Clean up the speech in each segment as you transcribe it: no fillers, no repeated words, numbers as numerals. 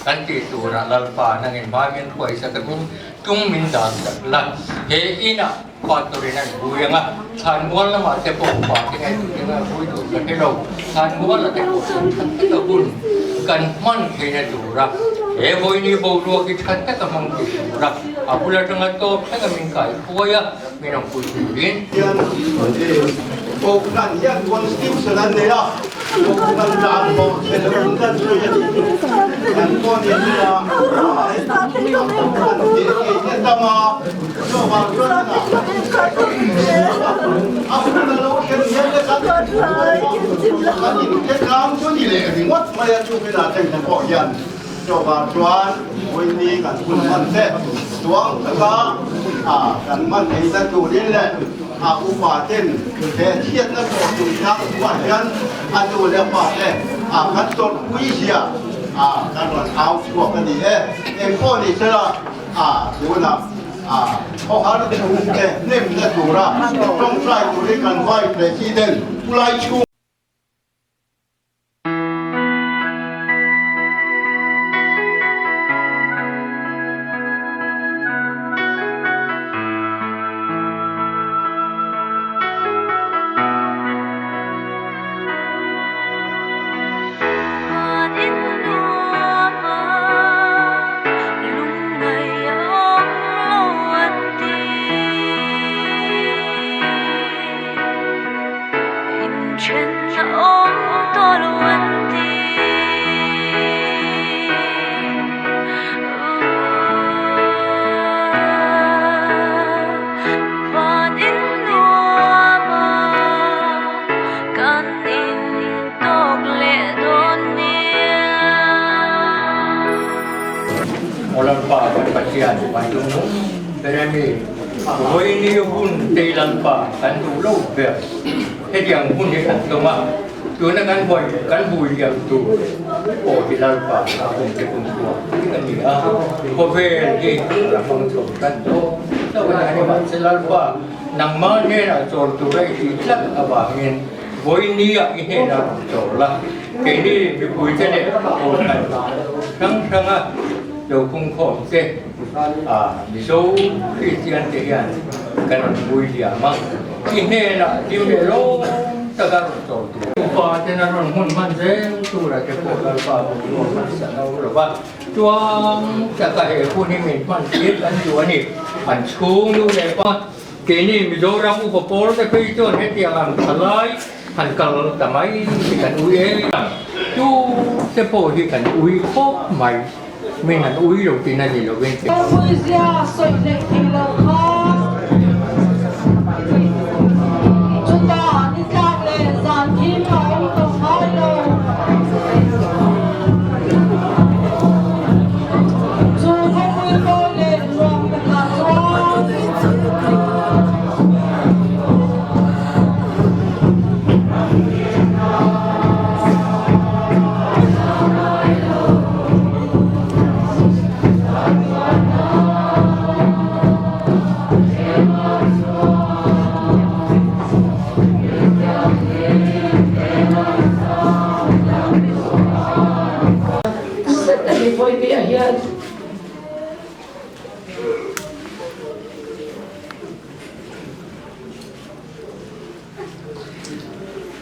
kan ti tura lalpa nang environment ko isa kung min da la he ina patorinan buyanga san wala ma te po pa ke nga buy do ka hello san wala te ko ka bun kan man ke na tura he boy ni bo ro ki khat ka mang ki tura apula tanga to ka min kai poya minong pu din cô nan yan kon stim salan ne ya cô nan dan mo se le kun dan so ya kan ko ni ya ke ta ma so ma yo na a ku na lo ke ni ya le ka kan ni ke kam so ni le ni wat ma ya chu ke na ten ko yan cho ba chuan oi ni kan kun man te tuang ka kan man ei ta tu din le u pa ten he thiet na ko tu thak wa yan anu le pa le kan tot pui sia kan wa thau chuak kan ni em ko ni sera du na ho har tu ke nem na tu ra trong trai tu ri kan vai president ulai chu hiền và dung núng cái này mình với nhiều hun tây lan pa kan tu lâu về hết yang hun hết cơ mà tu nó kan bùi yang tu ở tây lan pa cùng cái cùng tua cái gì à có về cái là phong thổ kan tu đâu có ai mà tây lan pa nằm mơ thế là trộn tu đây thì chắc là bảo nhiên với nhiều cái thế là trộn là cái này bị bùi thế này ổn định thằng à đầu cung khổ thế ví dụ khi tiền thể hiện cái nó vui gì mà cái này là điều này lâu tất cả rồi và thế là nó hôn man dễ tu là cái bộ là và bộ man sẽ đâu rồi và cho tất cả hệ khu này mình man biết anh chủ này anh xuống luôn này và cái này ví dụ ra một bộ cái phải cho hết tiền làm thay anh cần tầm ấy cần uy ấy chú cái bộ thì cần uy khó mày mình hẳn uy đầu tiên là gì đầu tiên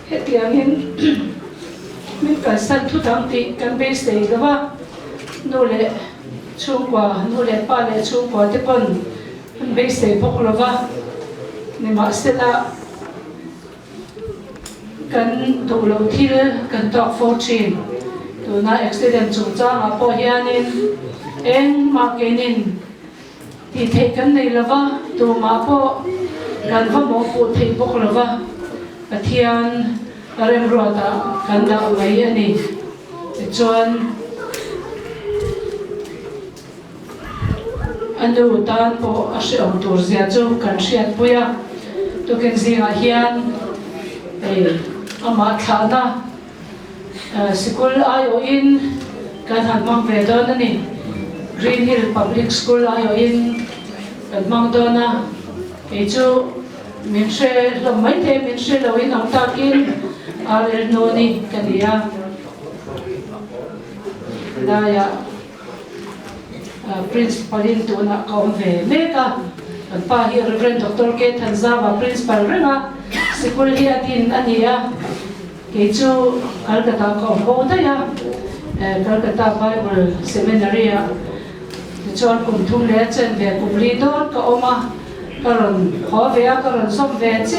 hết tiếng mình cả sân thu thắng thì cần bê sấy đó mà nô lệ chung quả nô lệ pa lệ chung quả tiếp con bê sấy bốc lo va nên mà sẽ là cần đủ lâu thi cần talk fortune Tunah accident chung chang à po hianin em mà cái nín thì thấy cái này là va tu mà po cần va một phụ thấy bốc lo va thian rem rota kan da mai ani chuan anu tan po ase om tur zia chu kan riat puya to ken zinga hian ama thana school ayo in kan han mang ve don ani Green Hill Public School ayo in kan mang dona chu mình sẽ làm mấy thế mình sẽ làm những động tác in noni cái gì là ya principal in Tunah công về mấy cả pa hi Reverend Dr. K Thanza và principal renga school hi atin ani ya cái chú Calcutta công bố đấy ya Calcutta Bible Seminary ya cho cùng thung lễ trên về cùng leader cả oma karon khó về karon xong về chứ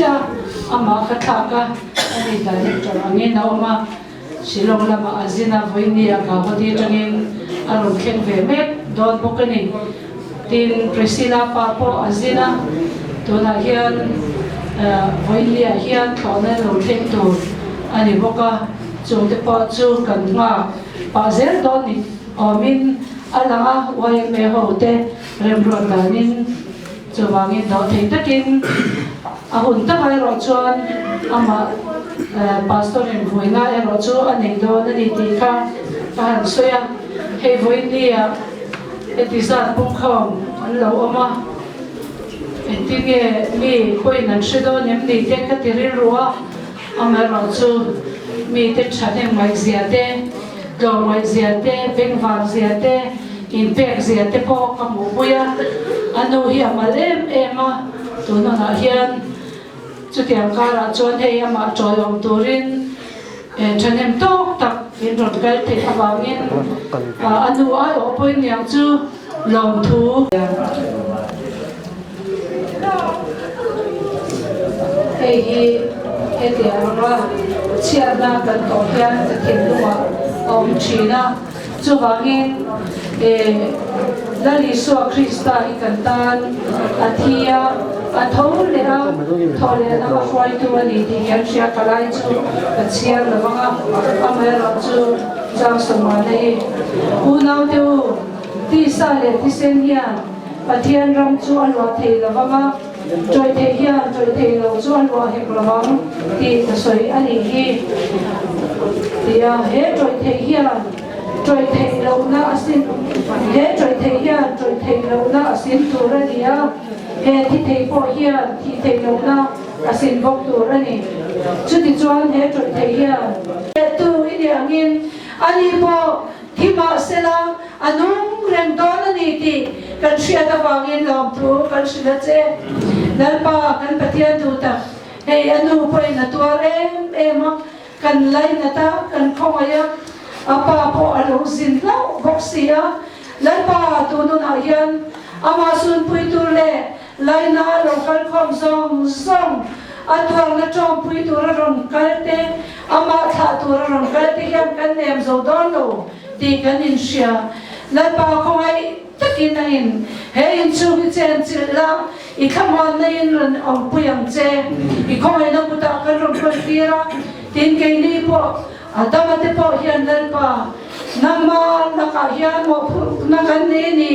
ama khát ka anh director anh nào mà silong làm azina với nia cả họ đi trong in aron khen về mép đón bốc cái tin Priscilla papo azina Tunah hian với nia hian thọ nên lâu thêm tu anh bốc ka chung te pa chu kan nga pa zel đón ni min alanga wai me ho te rem ron danin cho vangin đó thấy tất nhiên hun tất hai rồi chuan ama pastor em vui na em rồi chu anh ấy đó nên đi cả hàng xoay hay vui đi thì ra bung không lâu ama thì nghe mi khơi nắn sẽ đó nem đi thế cái tiền rùa ama rồi chu mi thế chán em mai ziade đồ mai ziade bên vàng ziade impact ziade po kamu buya anu hi amalem ema Tunah na hian chu tiang kara chuan hei ama choyom turin chanem to tak in rot gal the awangin anu ai opoin yang chu lom thu hei hi tiang ra chia na kan to hian thim lua om china chu wangin Lali so Krista ikantan athia athol lera thole na ma khwai tu ani ti yan sia kalai chu achia lawanga amera chu jang samale unau teu ti sa le ti sen hian pathian ram chu alwa thei lawanga troi thei hian troi thei lo chu alwa hek lawang ti ka soi ani hi tia he troi thei hian troi thei lo na asin he troi thei hian troi thei lo na asin turania he thi thei po hian thi thei lo na asin bok turani chu ti chuan he troi thei hian tu ini angin ani po thima sela anung rem don ani ti kan sia da wangin lom thu kan sila che nalpa kan pathian duhtak he anu po na tuar em kan lai na ta kan khongaya apa po alo zin lau boxia nalpa tu nun ayan ama sun pui tu le lai na local khom zong atuang na chom pui tu ra ron kalte ama tha tu ra ron kalte hiam kan nem zo don lo ti kan in sia nalpa khongai takin na in he in chu ni chen chil la I khamwan na in ron ong puyang che I khongai na puta kan ron pui tira tin ke ni po adamate po hian nalpa nama naka hian mo na kan ni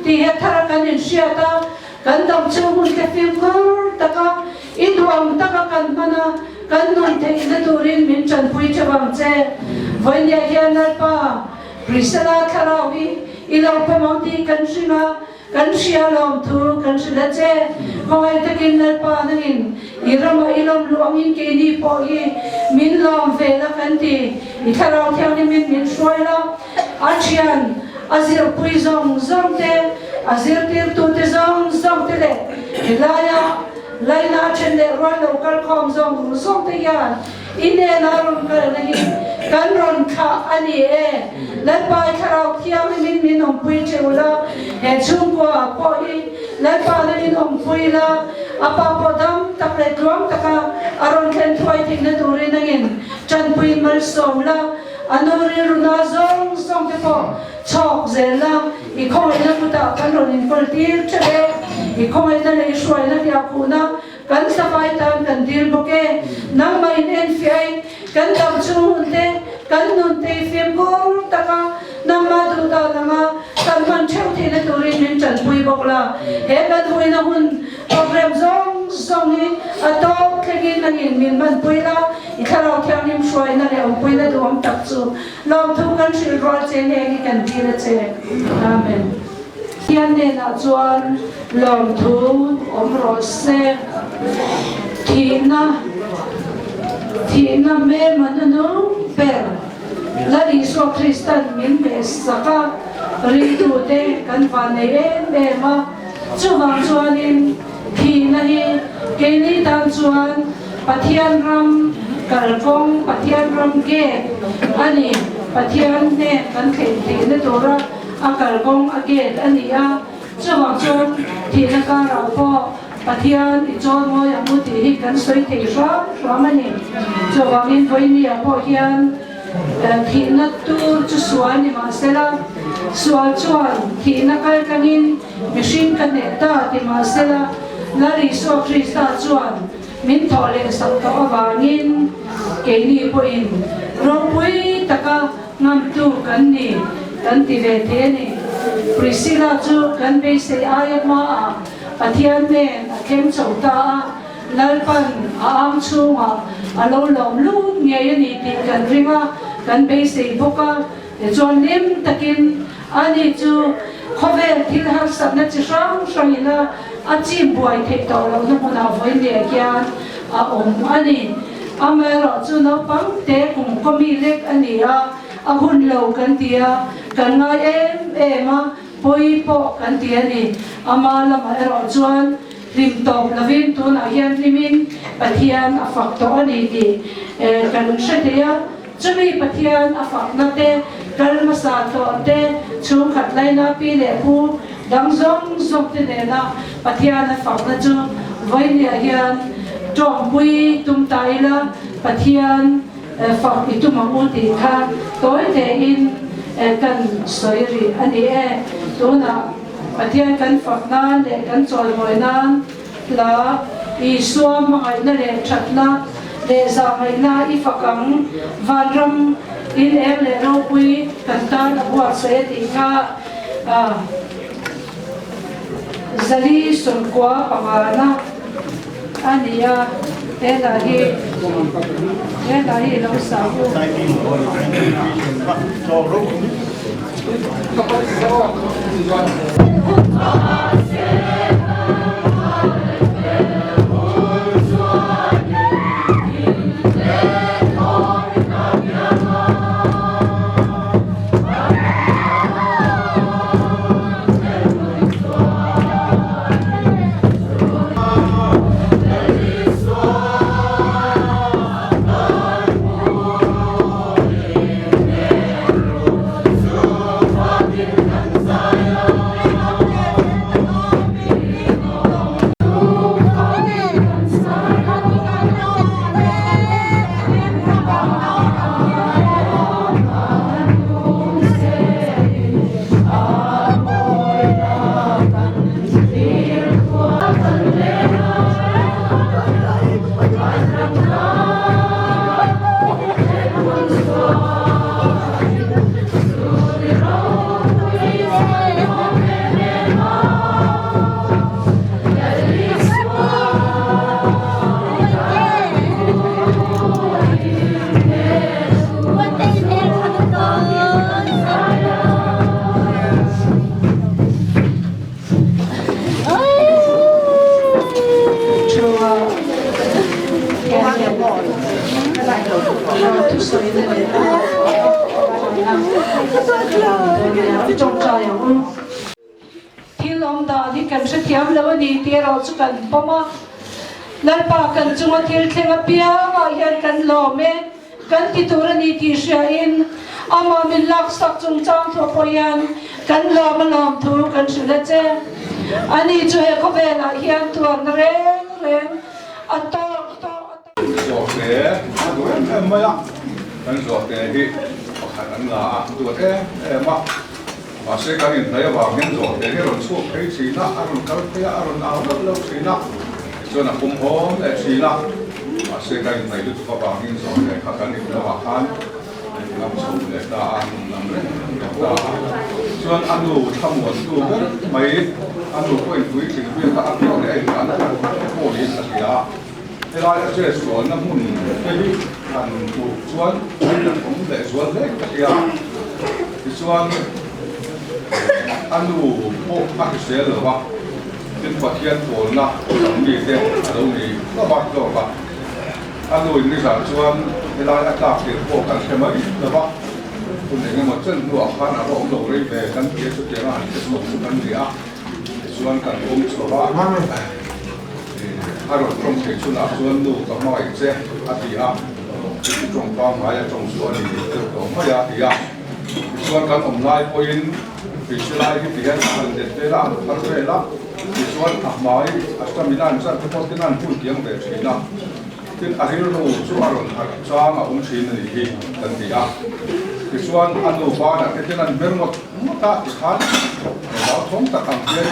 ti he thara kan in sia ta kan dam chu mun ke film kur taka idwam taka kan mana kan nun thei na turin min chan pui chawang che voinia hian nalpa Priscilla Ramhlutpuii ilo pamangti kan singa kan sia lom thu kan sila che khoi takin nalpa nangin irama ilom luangin ke ni po hi min lom ve la kan ti I tharau thiang ni min swai la achian azir pui zong te azir tir tu te zong te le hilaya laina chen le roi local khom zong te yan ine na ron ka nahi kan ron kha ani e lai pai tharau thiang ni min ong pui cheula he chung ko po hi lai pa ni ong pui la apa po dam tak le tuam taka aron ken thoi thing na turin angin chan pui mal som la anori runa zong te po chok zela I khoi na puta kan ron in poltir chale I khoi na le shwai na dia kuna kan safai tan kan dil boke nang mai nen fiai kan dam chunte kan nun te fim gor taka nama du da nama kan man cheu the na turin min chan pui bokla he kan hui na hun program zong ni ato khegi na ngin min man pui la I tharau thiang nim shwai na le ong pui na duam tak chu lom thu kan sil rol che ne ni kan dil che amen hian ne na chuan lom thu om ro se thina me mananu per la Iso Kristan min me saka ri tu te kan vane me ma chuwang chuanin thina hi ke ni tan chuan pathian ram kalkong pathian ram ge ani pathian ne kan thei ti na tora a kalkong age ani a chuwang chuan thina ka ra po pathian I chon mo ya muti hi kan soi thei swa mani chuwang in voini a po hian thina tu chu suani ma sela sual chuan thina kal kanin machine kan ne ta ti ma sela la Iso Krista chuan min thole sak to awangin ke ni po in ropui taka ngam tu kan ni kan ti ve the ni Priscilla chu kan be se ayama pathian ne akem chauta lalpan aam chunga alo lom lu nge ni ti kan ringa kan be se boka chon lim takin ani chu khovel thil har sabna chi sang ina achi buai the to lo na mona voi le kya a om ani amero chu no pang te kum komi lek ani a hun lo kan tia kan ngai em poi po kan tia ni ama lama ero chuan rim top lavin tun a hian limin pathian a fak to ani ti kan shetia chumi pathian a fak na te kal masa to te chung khat lai na pi le pu dang zong te ne na pathian a fak na chu voi ni a hian tom pui tum tai la pathian fak I tu mangu ti kha toy te in kan soiri ani Tunah pathian kan fak na le kan chol moi na la I suam mangai na le thatna le za mai na I fakang vanram in le ro pui kan ta na buat se ti kha zali surkwa pangana ania elahi lo sabu Thilom da di kan se thiam lo ni ti ro chu kan poma lar pa kan chunga thil thlenga pia ma hian kan lo me kan ti tur ni ti sha in ama min lak sak chung chang tho poyan kan lo ma lom thu kan sula che ani chu he ko vela hian tuan reng atok Suote, aduh emma kan suote hi, kan la suote emma. Masih kan inthen bangun suote ni ron suok hei China, arun kalpia, arun awal lo China. Suona kumhom China. Masih kan inthen itu bangun suote, kan inthen makan. Nam suote dah namre, dah. Suon anu tamuan tu kan, mai anu koin kui China tak apa ni kan, polis saja. Thế là chơi xuống năm mùng cái bị ăn tụ xuống nên cũng để xuống đấy cái kia thì xuống ăn đủ bộ bác sĩ rồi ba trên mặt thiên thổ na làm gì thế ở đâu này nó bắt rồi ba ăn đủ như sao xuống thế là ăn tạp thì bộ cần thêm mấy rồi ba còn để một chân nửa khăn ở đó đầu đây về căn kia số tiền là cái số căn gì á xuống cần ôm số ba Harus trong cái chuyện là chuyện đủ các mọi chuyện thì trong phong hay trong chuyện thì cũng phải thì chuyện cần online point Priscilla cái tiền mình để thế là thì chuyện mai trong Milan rất có cái năng phun tiếng về chuyện là cái ahir nó chuyện là cho mà ông chuyện này thì cần thì cái chuyện anh đủ ba là cái năng bên một ta thì khác bảo thống ta cần cái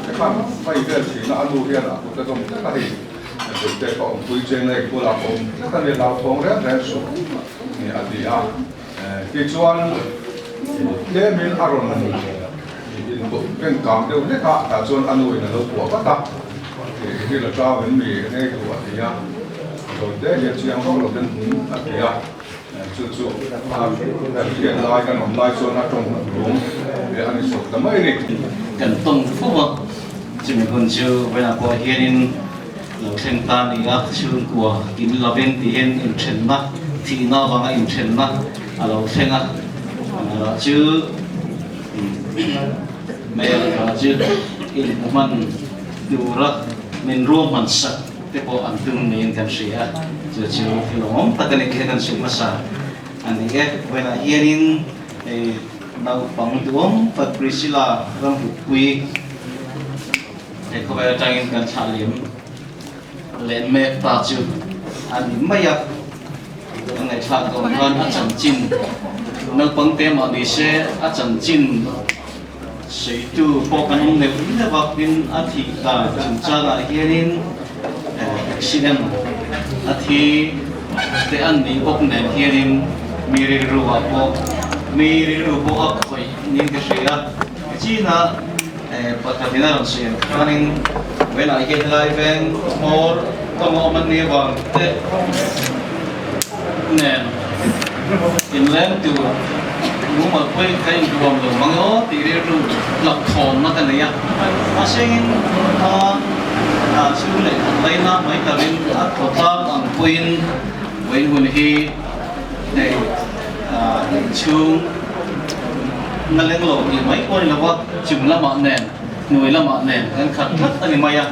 cái khác phải cái chuyện là anh đủ hiện là cái trong cái gì để có ông quý trên này của là ông cái này là thống rất số thì thì cái chuyện cái mình aron bên cạnh đều hết cả cả chuyện anh đủ là đâu của tất cả thì cái là cho mình này của thì rồi để hiện trường không được đến thì chú hiện lại cái online chuyện ở trong đúng để anh số tầm ấy này cần tung phúc mà chỉ mình còn chưa về là qua hiện lâu thêm ta này ác chương của kín là bên thì hiện inthen na thì nó bằng inthen na lâu thêm chứ mẹ chứ in mình đủ ra mình ruộng mình sạch thế bộ anh tung nên cần sửa chứ chứ thì nó ta cần cái cần sửa mà sao anh ấy về là hiện nào bằng tuồng Phật Priscilla Ramhlutpuii để có vẻ trang cần trả liếm lên mẹ ta chứ anh mấy ạ anh ấy trả công hơn anh chẳng chín nếu bằng tem ở đây sẽ anh chẳng chín sẽ tu bộ cái ông này cũng là vào bên anh thì cả chúng ta là hiện accident anh thì để anh đi bốc nền hiện miri ruwa po ấp khởi nên cái gì á chỉ là patatina ron siya kanin when I get live and more tomo man ni bang te nen inthen tu mu ma pui kai duam lo mango ti ri ru lak thon na kan ya asing su le lai na mai ta rin a thota ang puin wen hun hi nei chung ngân lên lộ thì mấy con là what chừng là mạ nền nuôi là mạ nền anh khát khát anh mày à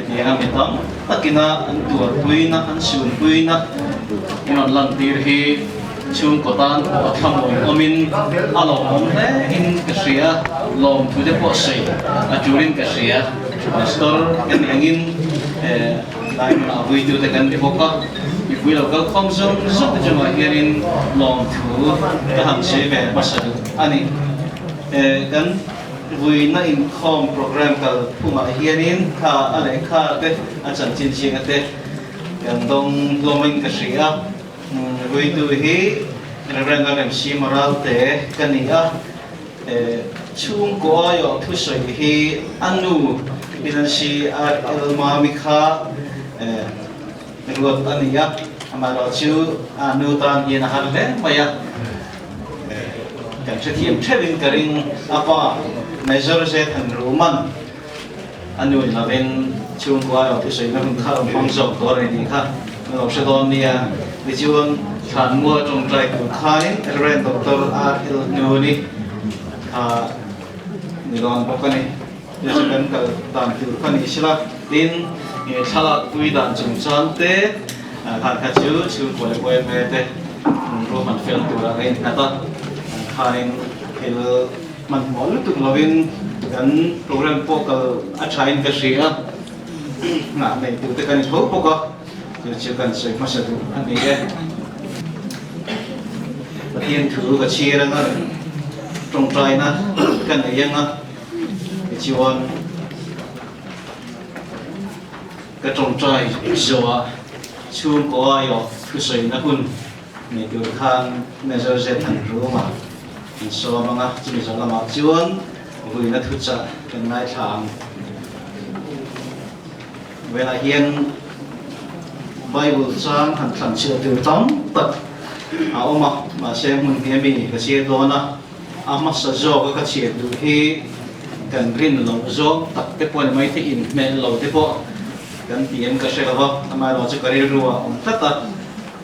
thì anh biết tóm tất cả na anh tuổi quý na anh sườn quý na nhưng lần thì khi chung của ta có tham mồi mình alo ông thế in cái gì á lòng thu được bao nhiêu chú in cái gì á store cái này in lại mà vui chú thì cần đi học á vì là cái không giống rất là chúng ta hiện in lòng thu cái hàng chế về bắt đầu anh kan vui na in com program ka puma hianin kha ale kha te achan chin ching ate kan dong lomin ka sia vui tu hi reverend kan si moral te kania chung ko ayo thu soi hi anu bidan si a elma mi kha ngot ania amaro chu anu tan yin har le maya kan se thiam thevin karing apa measure se than roman anu laven chung kwa yo thi sei na kha phong jok to re ni kha lo se don nia ni chuan than mo trong trai ku khain reverend doctor a il nu ni ni ron ko kani ye se kan ka tan ki kani sila tin ni thala pui dan chung chan te kha kha chu ko le ko me te roman film tu ra rein kata hain hil man mol tu lovin kan program pokal achain ka sia na nei tu te kan ho poka chu kan sei masatu ani e patien thu ka chira na trong trai na kan nei yang na chiwan ka trong trai zoa chung ko ayo thu sei na hun nei tu khan measure se than ru ma so mga chumi so lama chuan vui na thu cha kan nai thang vela hian bible chang han than cheu tu tam tak a oma ma se mun he mi ka che do na a ma sa zo ka che du hi kan rin lo zo tak te pon mai te in men lo te po kan tiem ka se ba ama lo chu ka ri ruwa om tata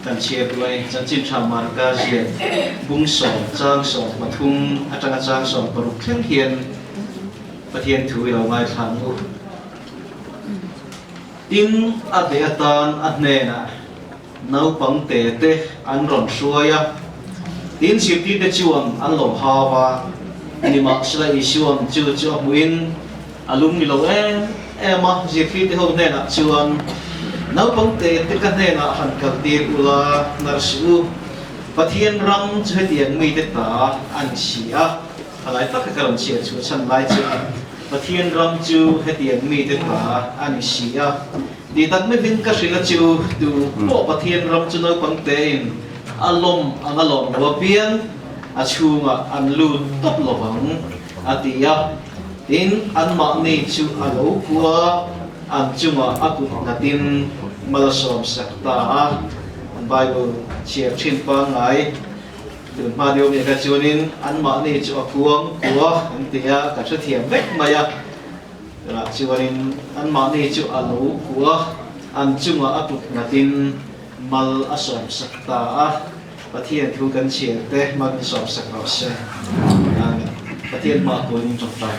kan chia đuôi chân chim chạm mar ga diện bung sòng trang sòng mà thung trang sòng và rục thiên hiền và thiên thủy đầu mai thang u in ade atan adne na nấu bằng tê tê ăn ròn xuôi ya in siêu tí tê chuan ăn lẩu hava ni mà sila isuan chu muin alum ni lo em à siêu tí tê hôm nay na chuan nấu bằng tê tê cái này là hành cầu tiền ula narsu pathian ram chơi tiền mi tê ta ăn xia lại tất cả các làm xia chú chân lại chú pathian ram chú hết tiền mi tê ta ăn xia đi tắt mấy viên cái gì là chú tu bộ pathian ram chú nấu bằng tê alom ang alom wa pian achunga an lu top lo bang atia tin an ma ni chu alo kwa an chunga aku natin malasom sakta Bible chia chin pa ngai tu ma dio mi ka chunin an ma ni chu akuang kwa an tia ka chu thiam vek maya la chunin an ma ni chu alo kwa an chunga aku natin mal asom sakta pathian thu kan chia te mag som sakta se pathian ma ko ni trong tai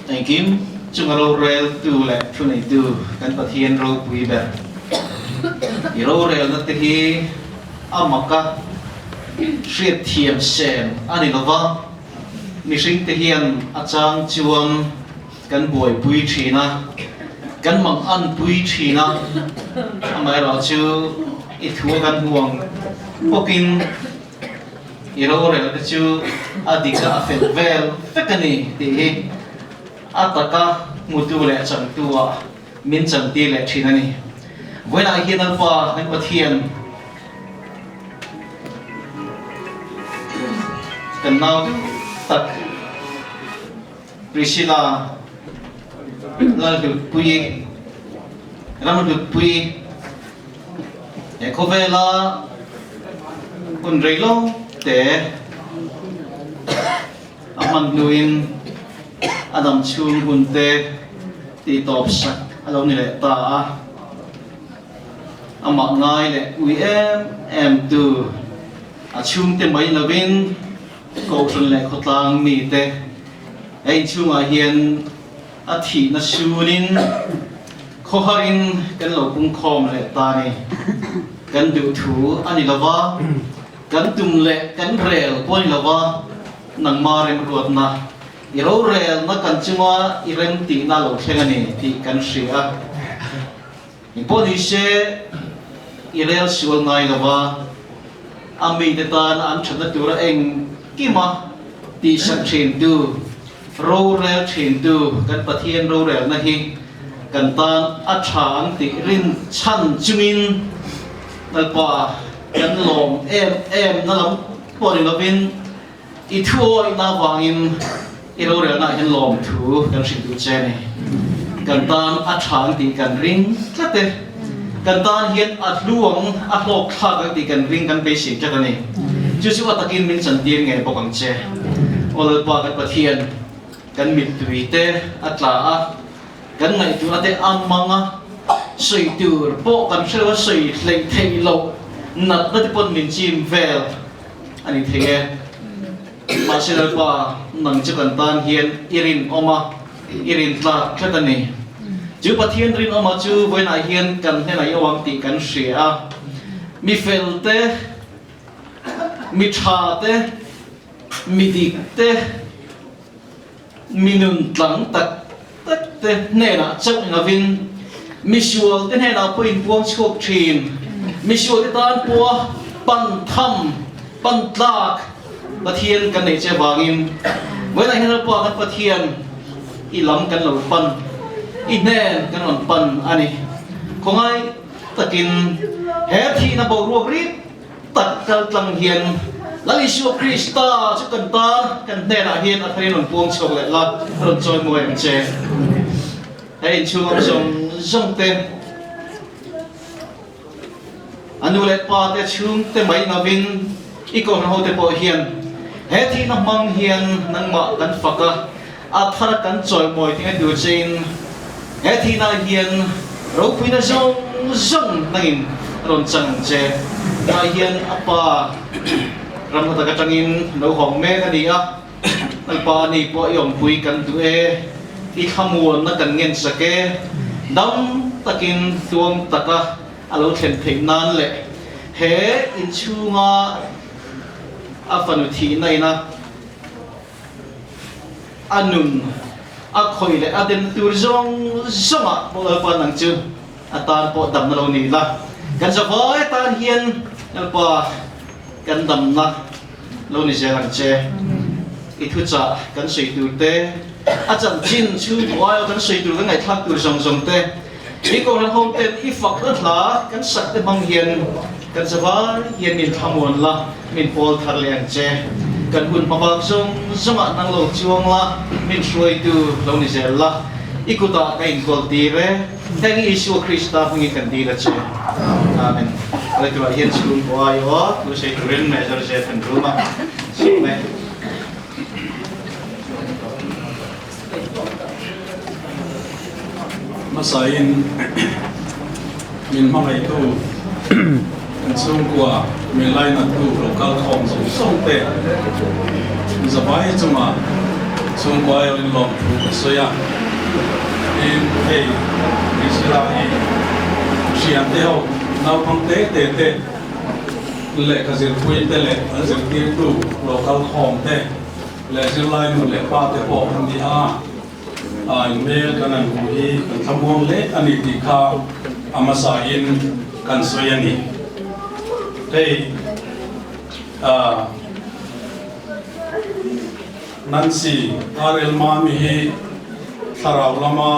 anh kim chung rau rel tu le thu nei tu kan pathian rau pui ber i rau rel na te hi amaka shriat thiam sem ani lova mi sing te hian achang chuan kan boi pui thina kan mang an pui thina amai ra chu i thu kan huang pokin i rau rel te chu adika afel vel fekani te hi ataka mutu le chang tua min chang ti le thina ni voina hian alpa han pathian kan nau tak Priscilla Ramhlutpuii ko vela kun reilo te aman nuin adam chung hunte ti top sak alo ni le ta ama ngai le ui em tu a chung te mai lovin ko thun le khotlang mi te ai chung a hian a thi na sunin khoharin kan lo pung khom le ta ni kan du thu ani lova kan tum le kan rel poi lova nang marem ruat na iro rel na kan chunga irem ti na lo thengani ti kan ria imponi she irel sual ngai lova ami te tan an thana tura eng kima ti sak thin tu ro rel thin tu kan pathian ro rel na hi kan tan a thang ti rin chan chungin nalpa kan lom em na lam pori lovin I thuoi na wangin iro rel na hin lom thu kan shin tu che ni kan tan a thang ti kan ring tlate kan tan hian a luang a hlok thak ti kan ring kan pe sin cha ni chu chu atakin min chan tir nge bokang che ol pa kan pathian kan mit tui te atla a kan ngai tu ate amanga sui tur po kan shrewa sui hlei thei lo nat na ti pon min chim vel ani thenge Marshall pa nang chukan tan hian irin oma irin tla khatani chu pathian rin oma chu voina hian kan hena yawang ti kan ria mi felte mi thate mi dikte minun tlang tak te nena chau ngavin mi shual te hena poin puang chok thin mi shual te tan puwa pan tham pan tlak pathian kan nei che wangin voina hian pa kan pathian ilam kan lo pan inthen kan on pan ani kongai takin he thi na bo ro ri tak kal tlang hian lali shu krista chu kan ta kan ne na hian a thrin on puang chok le la ron choi mo em che hey chu ngom jong te anu le pa te chung te mai na vin iko na ho te po hian he thi na mang hian nang ma kan faka a thara kan choi moi tinga du chin he thi na hian ro pui na zong nangin ron chang che na hian apa ram ta ka tangin no hong me ka ni a alpa ni po yom pui kan tu e I khamuan na kan ngen sake dam takin tuam taka alo thlen thei nan le he in chunga a fanu thi nai na anun a khoi le aden tur zong zonga bo pa nang chu atan po dam na lo ni la kan sa vai tan hian alpa kan dam na lo ni je lang che I thu cha kan sei tu te a chan chin chu boy kan sei tu ngai thak tu zong te I ko ran hom te I fak na thla kan sak te bang hian kan sa vai hian min thamuan la min pol thar leng che kan hun mabang zonga nang lo chuang la min shuai tu lo ni zel la ikuta kain kol ti re thank Isu Krista hungi kan di la che amen le tu hian chu boy wa tu sei tu ren me zer se tan ruma so me masain min mangai tu kan sung kwa min lai na tu local khom song te zabai chuma sung kwa yo in long tu soya in hey Priscilla siam te ho nau phang te le ka zir pui te le zir ti tu local khom te le zir lai nu le pa te po di a email kanan hui kan thamong le ani ti kha amasain kan soyani hey Nancy arel mami hi tharau lama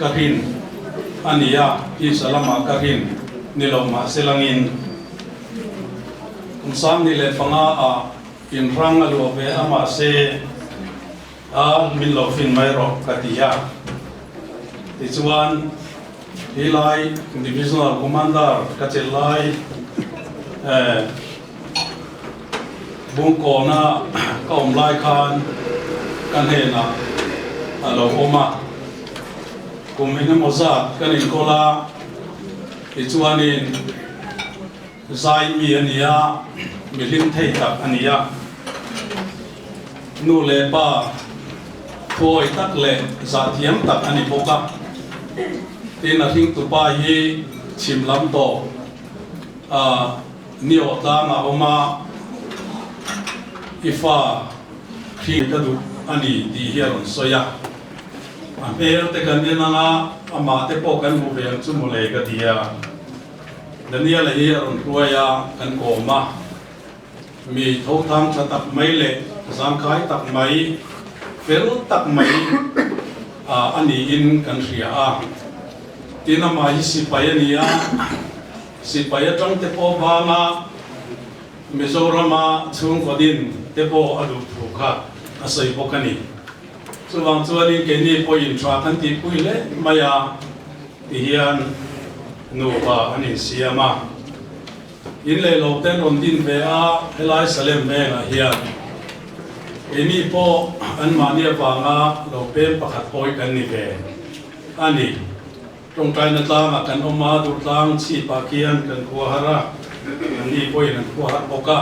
kahin ania hi salama kahin niloma selangin kumsam ni le panga a in rang alu ve ama se a minlo fin mai ro katia ti chuan hilai divisional commander kachelai bung ko na kaum lai khan kan he na alo oma kumina moza kan in kola ti chuan in zai mi ania milim thei tak ania nu le pa thôi tak le za thiam tak ani boka tin a hing tu pa hi chim lam to nio ta ma oma ifa khi ta du ani di hiaron soya a per te kan ni na ama te po kan mu ve chu mu le ka dia dania le hiaron ruaya kan ko ma mi thau tham cha tak mai le zang khai tak mai fel tak mai ani in kan ria a tina mai si payania si payatang te po ba ma Mizorama chung kodin te po adu phuka asai pokani chuwang chuani keni po in tra kan ti puile maya hian no ba ani siama in le lo ten on din ve a helai salem ve a hian eni po an mania wanga lo pe pakhat poi kan ni ve ani trong trai na tlang kan oma dur tlang chi pa kian kan kuahara ani poi nan kuahar poka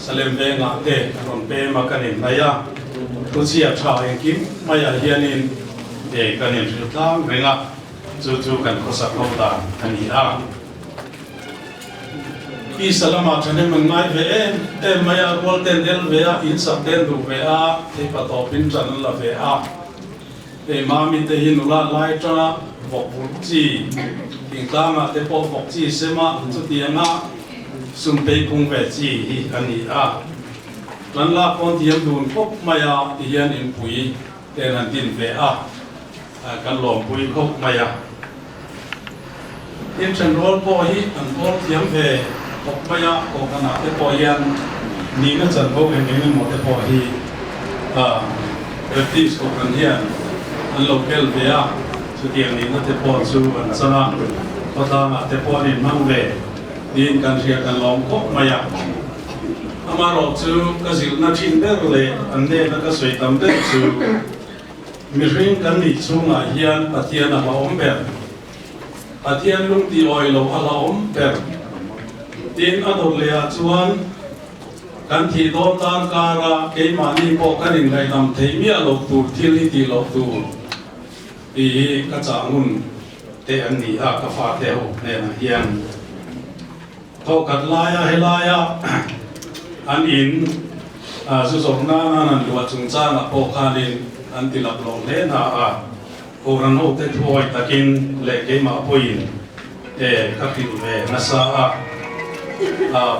salem ve nga te ron pe ma kan in naya tu chia tha en kim maya hianin de kan in tlang renga chu kan khosak lo ta ani a ki salama thane mangai ve te maya gol ten del ve a in sak ten du ve a te pa to pin chan la ve a e ma mi te hin ula lai tra vok chi king ta ma te po vok chi sema chu ti anga sum pe kung ve chi hi ani a lan la kon tiam dun kop maya ti hian in pui te nan tin ve a kan lom pui kop maya in chan rol po hi an rol tiam ve kop maya ko kana te po hian ni na chan bo en ni mo te po hi practice ko kan hian an local ve a chu tiang ni na te po chu an sana ko ta ma te po ni mang ve din kan ria kan lom kop maya amaro chu ka zil na thin ber le an ne na ka soi tam de chu mi ring kan ni chunga hian pathian a om ber pathian lung ti oi lo ala om ber tin adol le a chuan kan thi don tan kara ke mani po kan in ngai nam thei mi a lo tur thil hi ti lo tur i ka changun te an ni a ka fa te ho ne na hian to kat laya helaya an in su song na nan lua chung cha na po khanin an tilap lo le na a ko ran ho te thoi takin le ke ma poin e ka tin ve na sa a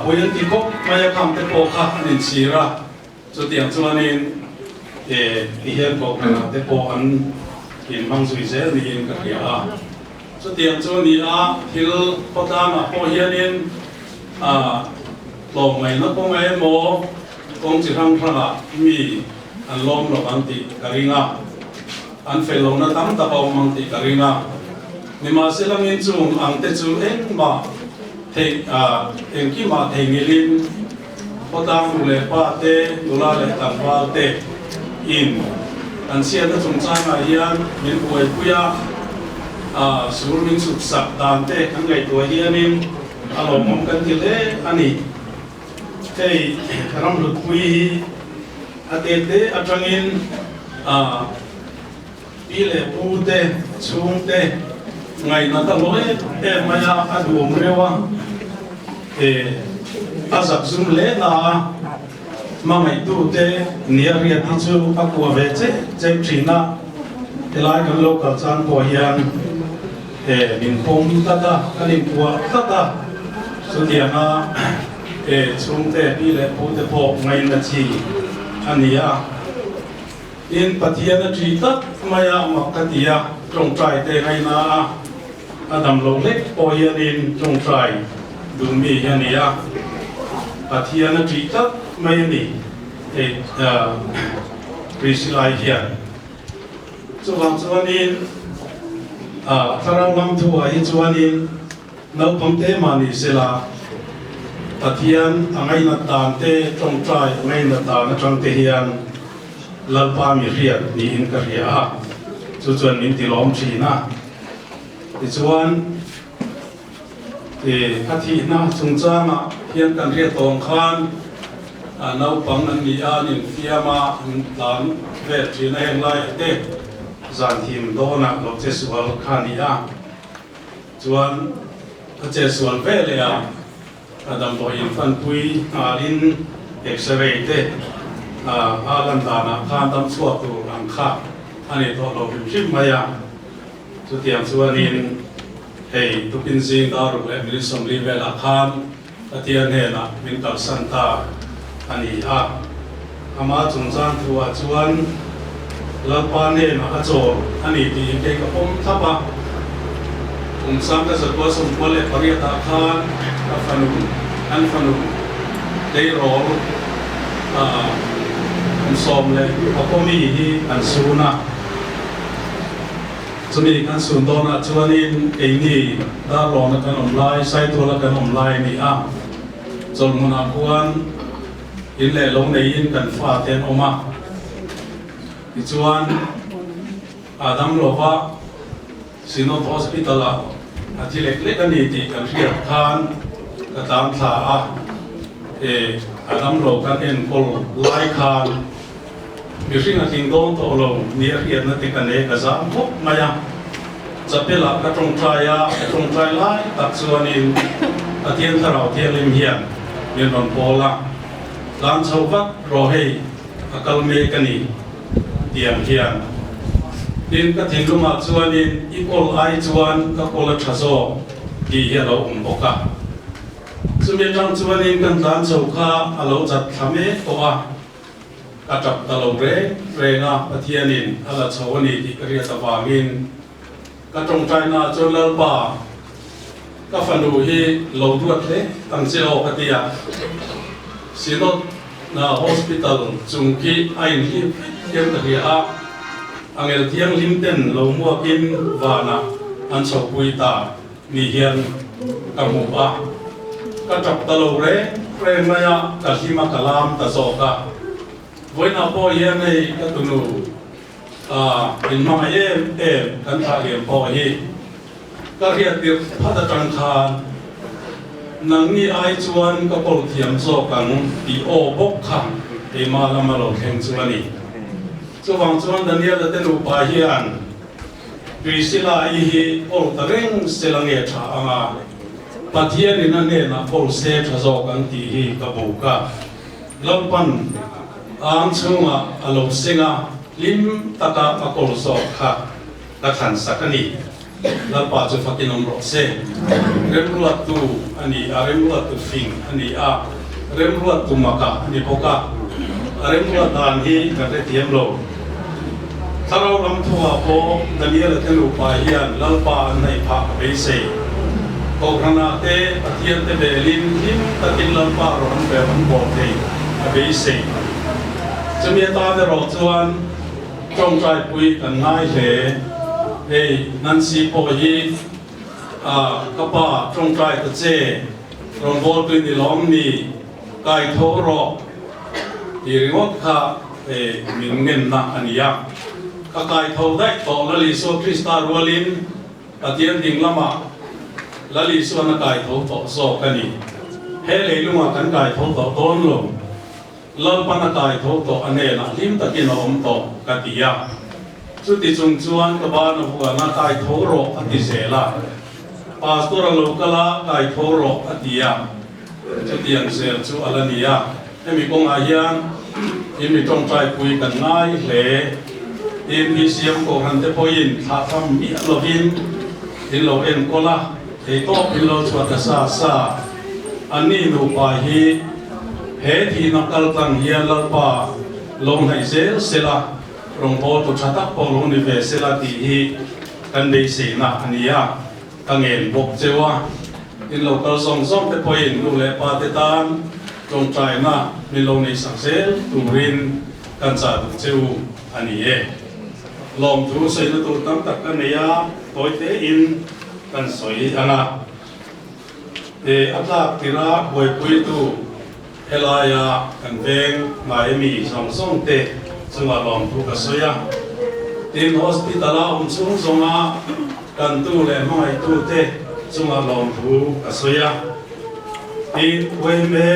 poin ti ko maya kam te po kha nin sira chu tiang chuanin e ti hian ko na te po an in mang sui se ni in ka ria a chu tiang chu ni a thil pota ma po hianin lom mai na ko ngai mo kong chi rang thanga mi an lom lo bang ti karinga an felo na tam ta pa mang ti karinga ni ma se lang in chung ang te chu en ma the en ki ma the ngilin potang le pa te lula le tam pa te in an sia ta chung cha ma hian min puai puya sur min suk sak dan te kan ngai to hianin alo mom kan ti le ani cái Ramhlutpuii atete atangin pile pute chungte ngai na ta loi e maya adum rewa e azak zum le na mamai tu te niaria ti chu akwa ve che thina elai kan local chan ko hian e min pom tata kanin kwa tata so tianga e chung te pi le pu te po ngai na chi ania in pathian a tri tak maya ma katia trong trai te ngai na adam lo lek po hian in trong trai du mi ania pathian a tri tak mai ni Priscilla hiền chuan in Priscilla Ramhlutpuii chuan in nấu phong thế mà ni sẽ là Pathian ngaiin tan te trong trai ngaiin tan trong te hiền lalpa mi riat ni in ka ria chuan min ti lom thina ti chuan thi na chung changa hian kan ria tong khan nau pang an ni an in fiama lan ve thina heng lai te zan thim do na lo che sual khani a chuan che sual ve le a adam bo in fan pui in x-ray te alan dana khan dam chuat tu ang kha ani to lo him maya chu tiam chuan in hei tupin zing da ru le mi som li vel a khan atian he na min kal santa ani a ama chung chan thu a chuan lalpa ne na a chaw ani ti ke ka pom thapa sam ka zakwa som pole pariata khan ka fanu dei rol som le akomi hi an suna chumi kan sun dona chuan in eini da lo na kan online sai to la kan online ni a chol muna kuan in le lo nei in kan fa ten oma ti chuan adam lova sinot hospital a athilek lek ani ti kan riat khan ka tam tha a adam lo kan en kol lai khan mi ring a ting don to lo ni a riat na ti kan e ka zam hop maya chapela ka trong trai lai tak chuan in athian tharau thialim hian min ron pola lan chawak ro hei akal me kani tiam hian tin ka thingluma chuan in ikol ai chuan ka kola thazo ti hi lo boka chumi tang chuan in kan dan chawkha alo chat thame to a ka tap talo re na pathian in ala chawani ti kariya tawangin ka trong trai na chuan lalpa ka fanu hi lo duat le tang cheo ka tia sinot na hospital chungki ain hi kem ta ria angel tiang limten lo mua kin wana an chopui ta ni hian ka mu ba ka tap ta lo re maya ka hima kalam ta zo ka voina po hian nei ka tunu in ma em kan tha lem po hi ka ria ti phata tang khan nang ni ai chuan ka pol thiam zo kan ti o bok kham e ma lama lo theng chuani chuwang chuan daniel da tenu pa hian Priscilla hi ol tareng selange tha anga pathian in ane na pol se tha zo kan ti hi ka buka lampan ang chunga alo singa lim taka akol so kha ka than sakani lalpa chu fakinom ro se remruat tu ani remruat tu fing ani remruat tu maka ani poka remruat dan hi ka te tiam lo tharau lam thua po daniel tenu pa hian lalpa nei pha be se ko rana te pathian te belin him takin lalpa ro han be han bo te be se chumi ta de ro chuan trong trai pui kan ngai le hey nancy po hi kapa trong trai ta che rong bol tu ni lom ni kai tho ro ti ringot kha min ngen na ania ka kai tho dai to la li so krista rolin pathian ding lama la li so na kai tho to so kani he le lunga kan kai tho to ton lo lam pana kai tho to ane na lim takin om to katia chu ti chung chuan ka ba na huwa na kai tho ro ati sela pastor lo kala kai tho ro atia chu ti ang sel chu alania emi kong ahian emi tong trai pui kan ngai hle in bi siam ko han te poin tha tham mi lovin in lo en kola te to in lo chwa ta sa ani no pa hi he thi na kal tang hian lalpa long hai zel sela rong bo to chata po long ni ve sela ti hi kan dei se na ania ka ngel bok chewa in local song te poin lu le pa te tan trong trai na minlo này sang sẽ turin kan sa tu cheu ani e lom thu sei na tu tam tak kan ya toi te in kan soi anga e atlak tira boi pui tu helaya kan veng ngai mi song song te chunga lom thu ka soya tin hospitala chung zonga kan tu le mai tu te chunga lom thu ka soya tin wei me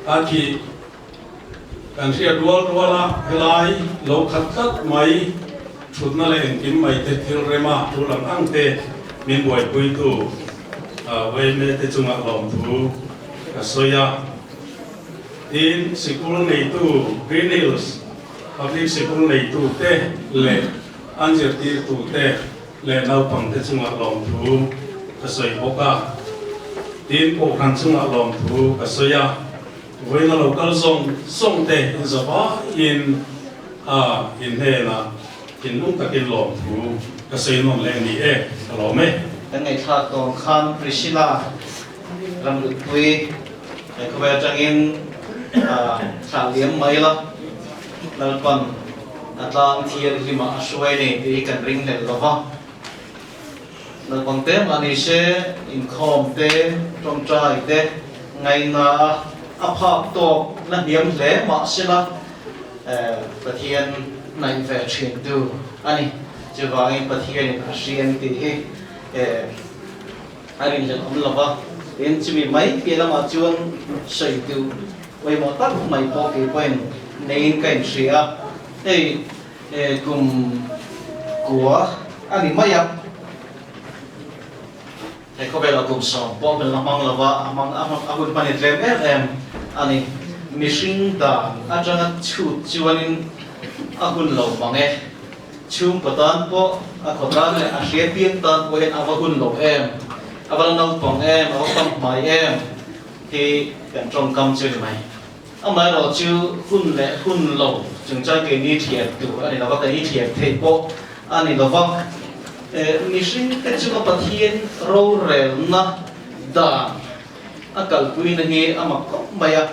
aki kan ria dual helai lo khat mai thutna le kim mai te thil rema tu lam ang te min boi pui tu wei me te chunga lom thu ka soya in sikul nei tu Green Hills public sikul nei tu te le anjir ti tu te le nau pang te chunga lom thu ka soi boka tin ko kan chunga lom thu ka soya với là local song te in zaba in he na in lung takin lom thu ka sei non le ni e lo me cái ngày thà tổ khan Priscilla Ramhlutpuii cái cô bé trang in thả liếm mấy lắm lần còn tang thiền khi mà xuôi này thì cần ring lên lo ha lần còn tết là ni sẽ in com te trong trai te ngày na áp tổ là điểm lẽ mà sẽ làประเทศnày về truyền tu anhจะว่าไอ้ประเทศนี้อาเซียนที่anh là ông là vợ đến chỉ mấy kia là mà chuan sợi tu vậy mà tất mấy bộ cái quen nên cảnh sĩ thì cùng của anh mấy ạ thì có vẻ là cùng sống bộ mình là mong là vợ mong anh bạn này em anh mission da anh chẳng chuan anh lâu mong em chung bắt tan po ako tan le asia pin tan po hen awahun lo em awal nau pong em awam mai em thì kan trong kam chơi mai amai lo chu hun le hun lo chung chai ke ni thiet tu ani lo ka ni thiet the po ani lo wang ni sing ke chu ka pathian ro rel na da akal pui na hi amak maya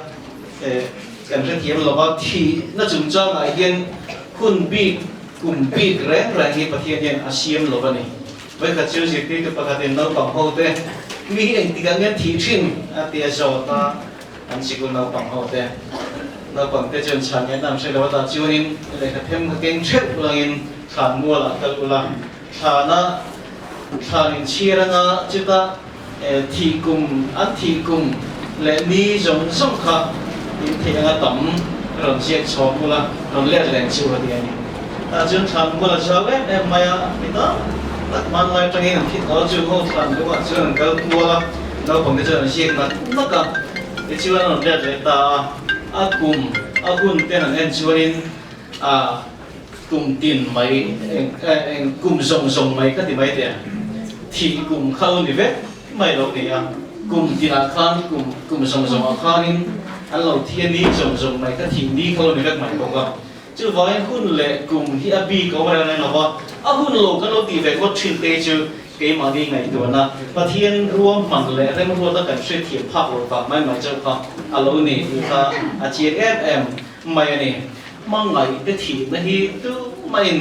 kan re thiam lo ba thi na chung cha ngai hian hun bi cùng biết rèn cái phát hiện ASEAN lo bani, với các chiêu dịch cái phát hiện nấu bằng hậu thế, vì anh thì cái thị trường thì sao ta anh chỉ có nấu bằng hậu thế, nấu bằng cái chuyện sản nghiệp làm sao đó ta chiêu in để cái thêm cái kinh chất là in sản mua là cái là sản in chia ra nga chúng ta thị cùng lệ ni giống sống khác thì nga tẩm rồi giết chó mua là rồi lệ lệ chiêu là gì chúng ta muốn là sao đấy em mày bị đó tất man lại trong hình thì nó chưa có sản đúng không chưa cái mua là nó còn cái chuyện riêng mà nó cả cái chuyện nó để ta cùng tên là em chưa nên cùng tiền mấy cùng rồng mấy cái thì mấy tiền thì cùng khâu thì vết mấy đâu thì cùng tiền khan cùng rồng khan anh lâu thiên đi rồng mấy cái thì đi khâu thì vết mấy không chứ với hun lệ cùng hi abi có bao nhiêu là vợ hun lô cái lô tì về có chuyên tế chứ cái mà đi ngày tuần na và thiên ruộng bằng lệ đây mà ruộng ta cần sẽ thiệp pháp rồi và mai mai cho con alo này ta chia em mày này mang ngày cái thì nó hi tu mày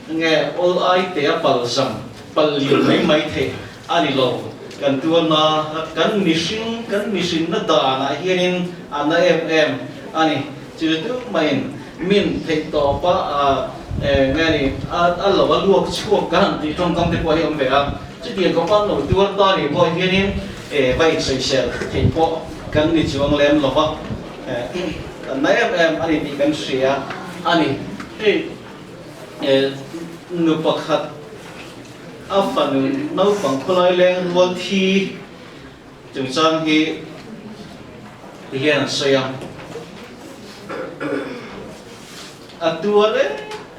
nghe all ai té bal sam bal liền mấy thế ani lô cần tuần na cần mission nó đà na hi nên anh em ani chứ tu mày min thấy to pa nghe này anh lâu anh luộc chuộc cái thì trong công ty quay ông về chứ tiền có bao lâu tu to thì quay kia nên vay sợi sợi thì po cần đi chuông lên lâu pa nãy em anh đi cần sửa anh thì nụ bạc hạt fanu nấu bằng khoai lang luôn thì chúng sang thì hiện sợi tua đấy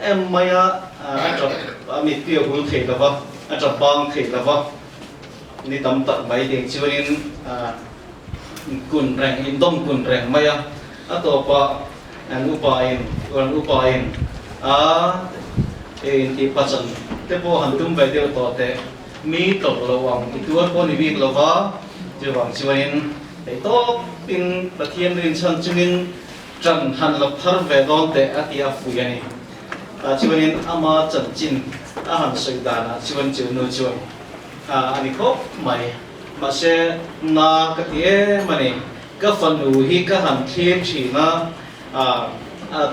em mày anh mi tiêu hul thể là vợ anh chọn băng thể là vợ đi tắm tận mấy tiếng chưa nên cùn rèn in đông cùn rèn mày anh tổ pa anh upain thì pasan thế po hành tung về tiêu tổ tệ mi tổ lâu ang tua po ni việc lâu vợ chưa vàng chuan để tốt tin bát thiên rin chân chuan trần hàn lập thar về đón để atia phu này chuan ama chân chin hàn sợi đàn chuan chuan nô chuan anh khóc mày mà sẽ na cái tiếng mà này cái phần nụ hi cái hàn thiên chỉ na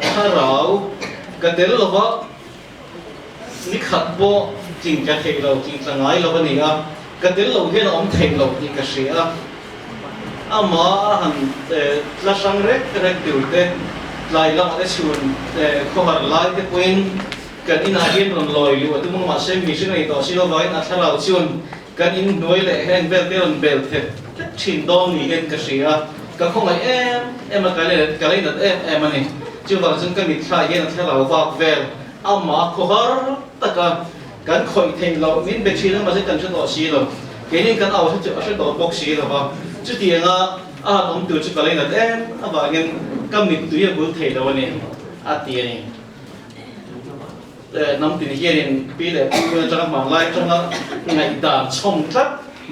thar rau cái tiếng là vợ ní khát bộ chính cái thầy lâu chính là ngay lâu này cái tiếng lâu hiện ông thầy lâu thì cái gì mà hẳn là sang rét cái điều thế lại là cái chuyện không phải lại cái quên cái in hiện rồi lòi lưu tôi muốn mà xem vì cái này đó xin lỗi với thằng lão chuyện cái in nuôi lại hen bel cái lần bel thế trình độ này hiện cái gì cái không phải em mà cái này là em mà này chưa vào trong cái mình khai hiện thằng lão vào về mà có hết tất cả cái khởi thầy lão mình biết chuyện mà sẽ cần cho đó xí rồi cái này cái ao sẽ đó bốc xí rồi vào chứ tiền ông từ chút cái này là em và cái mình tụi em thầy lão này tiền này năm tiền hiện bây giờ bây giờ mà lại trong ngày đàn冲trắc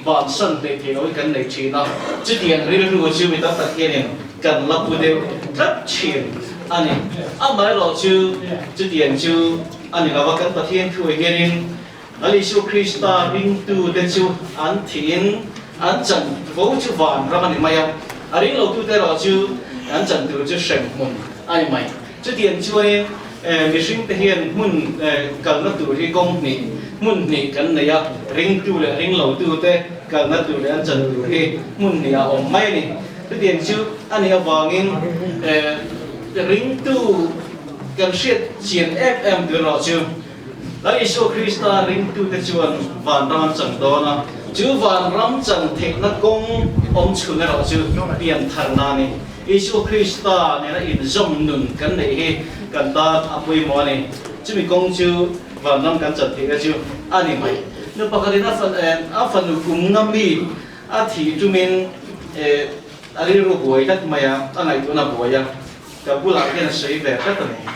Vanan để thầy lão cái này chỉ nào chứ tiền riêng rồi chứ mình ta thực hiện cần lập một điều rất chuyện anh mà lo chứ tiền chứ anh là vào cái bát thiên thu hiện Alisu Krista ring tu den chu an thin an chan vo chu van ramani maya aring lo tu te ro chu an chan tu chu shem mun ai mai chu tiền chu mi sing te hian mun kal na tu ri kong ni mun ni kan ne ya ring tu le ring lo tu te kal na tu le an chan tu ri mun ni a om mai ni chu tiền chu ani a wangin ring tu kan siat chien fm tu ro chu Lai Isu Krista ring tu te chuan Vanan chẳng đó na chú Vanan chẳng thể na công ông chủ này đó chú biển thằng na ni Isu Krista này là in dòng nụn cái này he cái ta apoi mo này chú mình công chú Vanan cái chẳng thể chú anh mày nếu bác cái na phần cùng ngâm mi thì chú mình đi rồi buổi đất mày anh này tụi nào buổi cái buổi lại cái là sấy về tất này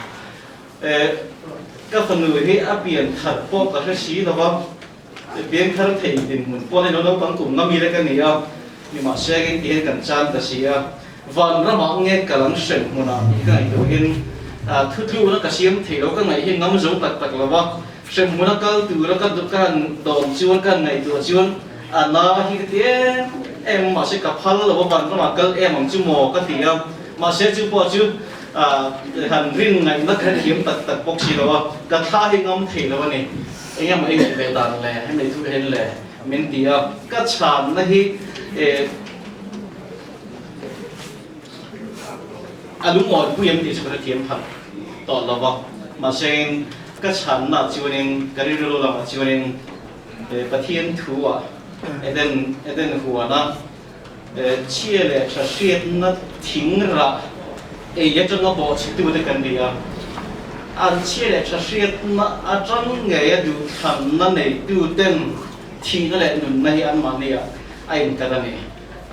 các phần người thì áp biển thật po các sĩ là bao biển thật thì mình po này nó bằng cùng năm mươi cái này nhưng mà xe cái tiền cần chan cái sĩ và nó mà nghe cả lắm sừng mà nó cái này đầu tiên thứ nó cái xiêm thì nó cái này hiện ngắm giống tật tật là bao sừng mà nó cái từ nó cái cái đòn chuan cái này từ chuan nó khi cái em mà sẽ cặp hal là bao nó mà cái em bằng chú mò cái thì mà sẽ chú po chú hành riêng này nó cái hiểm tật bốc xí đó cái tha hình ông thì là này anh em mà anh về đàn lẻ hay này thu hen lẻ mình thì cái chán nó hi đúng rồiผู้em thì sẽ có thiểm thật tọt là vâng mà xem cái chán là chịu nên cái điều là chịu nênประเทศทั่วedenหัวนะเชี่ยเลยจะเสียนะทิ้งระยังจะงบอกชิดตัวเด็กกันดีอันเชี่ยเลยจะเสียนะอาจารย์ไงดูทำนั่นเองดูเต็มทิ้งนั่นแหละหนุนในอันมันเนี่ยไอ้กันนี่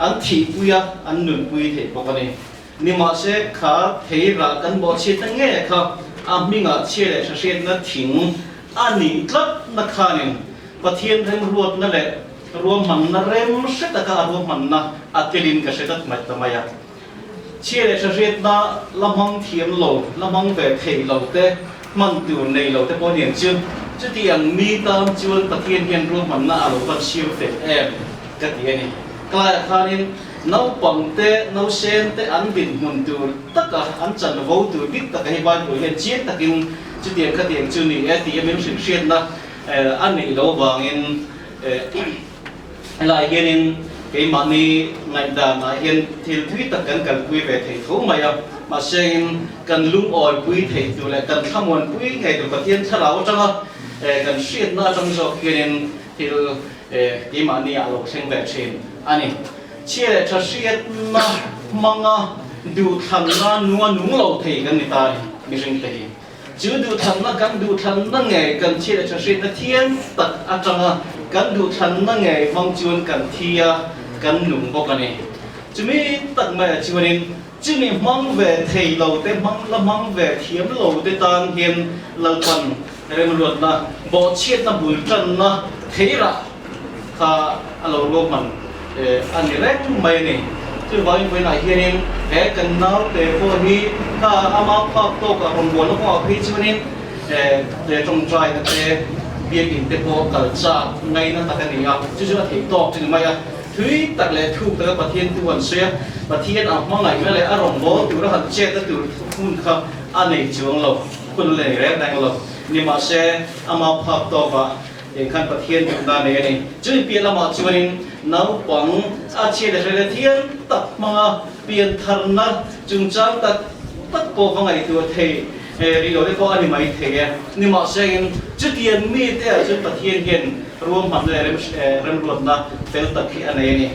อันที่ปุยอันหนุนปุยเถอะบอกกันนี่มาเสกขาเทียรักกันบอกชิดตั้งเงี้ยครับมิงเชี่ยเลยจะเสียนะทิ้งอันนี้ลัดนักขานี่ประเทศเร่งรวดนั่นแหละรวมมันนะเร่งเสร็จแล้วก็รวมมันนะอัดลินก็เสร็จแล้วทำไมเชี่ยเลยจะเรียนนะลำพังเทียมโหลลำพังแบบเทโหลแต่มันอยู่ในโหลแต่พอเนี่ยจึงจะที่ยังมีตามจวนประเทศเรียนรวมมันนะอารมณ์มันชิวเฟดก็ที่นี่กลายคานินน้าปังเตน้าเซนเตอันบินมุนตูตักอันจันวูตูดิตักให้บ้านอยู่เห็นเชี่ยตักกินจะที่ยังก็ที่ยังจุนี่ที่ยังไม่รู้สึกเชี่ยนะอันนี้เราวางเงินหลายเงินcái mà ni ngày đàn là hiện thì thuyết tất cả cần quy về thầy thú mà xem cần lung ỏi quy thầy từ lại cần tham nguồn quy ngày từ đầu tiên thà lão trong cần xuyên nó trong số kia nên thì cái mà ni alo xem về trên anh ấy chia lại cho xuyên mà mang đủ thằng nó nung lâu thầy cái người ta mình sinh thầy chứ đủ thằng nó cần đủ thằng nó ngày cần chia lại cho xuyên nó thiên tật ở trong cần đủ thằng nó ngày mong chuồn cần thiกันหนุ่มบอกกันนี่จะมีตัดมาชีวิตจะมีมั่งเวทีเราแต่มั่งเวทีมเราแต่ตอนเห็นเราปันเรื่องรถนะบอกเชียดนะบุญจันนะเทียระข้าเราโลกมัน anh rek mai ni chứ vậy với lại hiện cái cần nào để phô hi cả amao pháp to cả hồng buồn nó có khi chứ nên để trong trai để việc in để phô cả cha ngay nó ta cái này chứ chứ thì to chứ mày thúy tạc lệ thu tới bát thiên tu hành xuyên bát thiên à mong ngày mới lại rồng bố tu nó hạt chết tới tu phun khăm anh này trường lộc phun lệ rét đang lộc nhưng mà sẽ amao pháp to và để khăn bát thiên chúng ta này chứ biết là mà chứ nên nấu bằng chia để thiên tập mà biến thần na chúng trang tập tất cả các ngày tu thầy đi đó để có anh mấy thầy nhưng mà sẽ trước tiên mi thế trước bát thiên hiện rùm hẳn là rem luật na fel tập khi anh này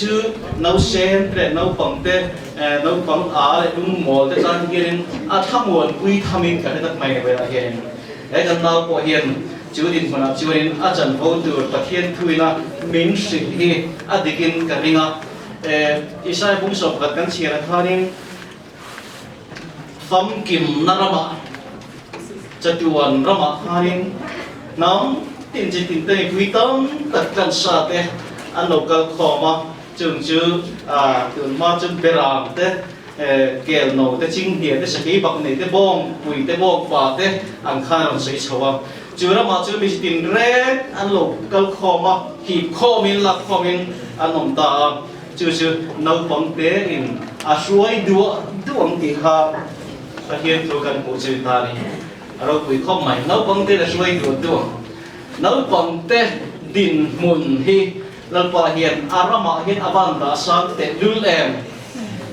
chứ nấu sen để nấu bằng thế nấu bằng để đúng mồi để sang hiện tham nguồn quy tham in cả tất mày về là hiện để cần nấu của hiện chú định phần nào chú định chân vô từ bát thiên thui na min sĩ hi dikin cả ringa isai bung sop kat kan chia ra thanin fam kim narama chatuan rama thanin nam tin chỉ tin tây quý tâm tất cả sa te an local khoma chung chu tuần ma chung peram te kèl nổ te chinh địa te saki bak nei te bong pui te bong pa te an khan ron sei chowa chú ra mà chú mình tin rét ăn lộc câu kho mà hịp kho mình lạc kho mình ăn nồng ta chú nấu bằng té in suối đũa đũa thì ha ta hiện tôi cần một chữ ta đi rồi quý không mày nấu bằng té là suối đũa nấu bằng té đinh mùn hi lần qua hiện arama hiện avan đã sang té lul em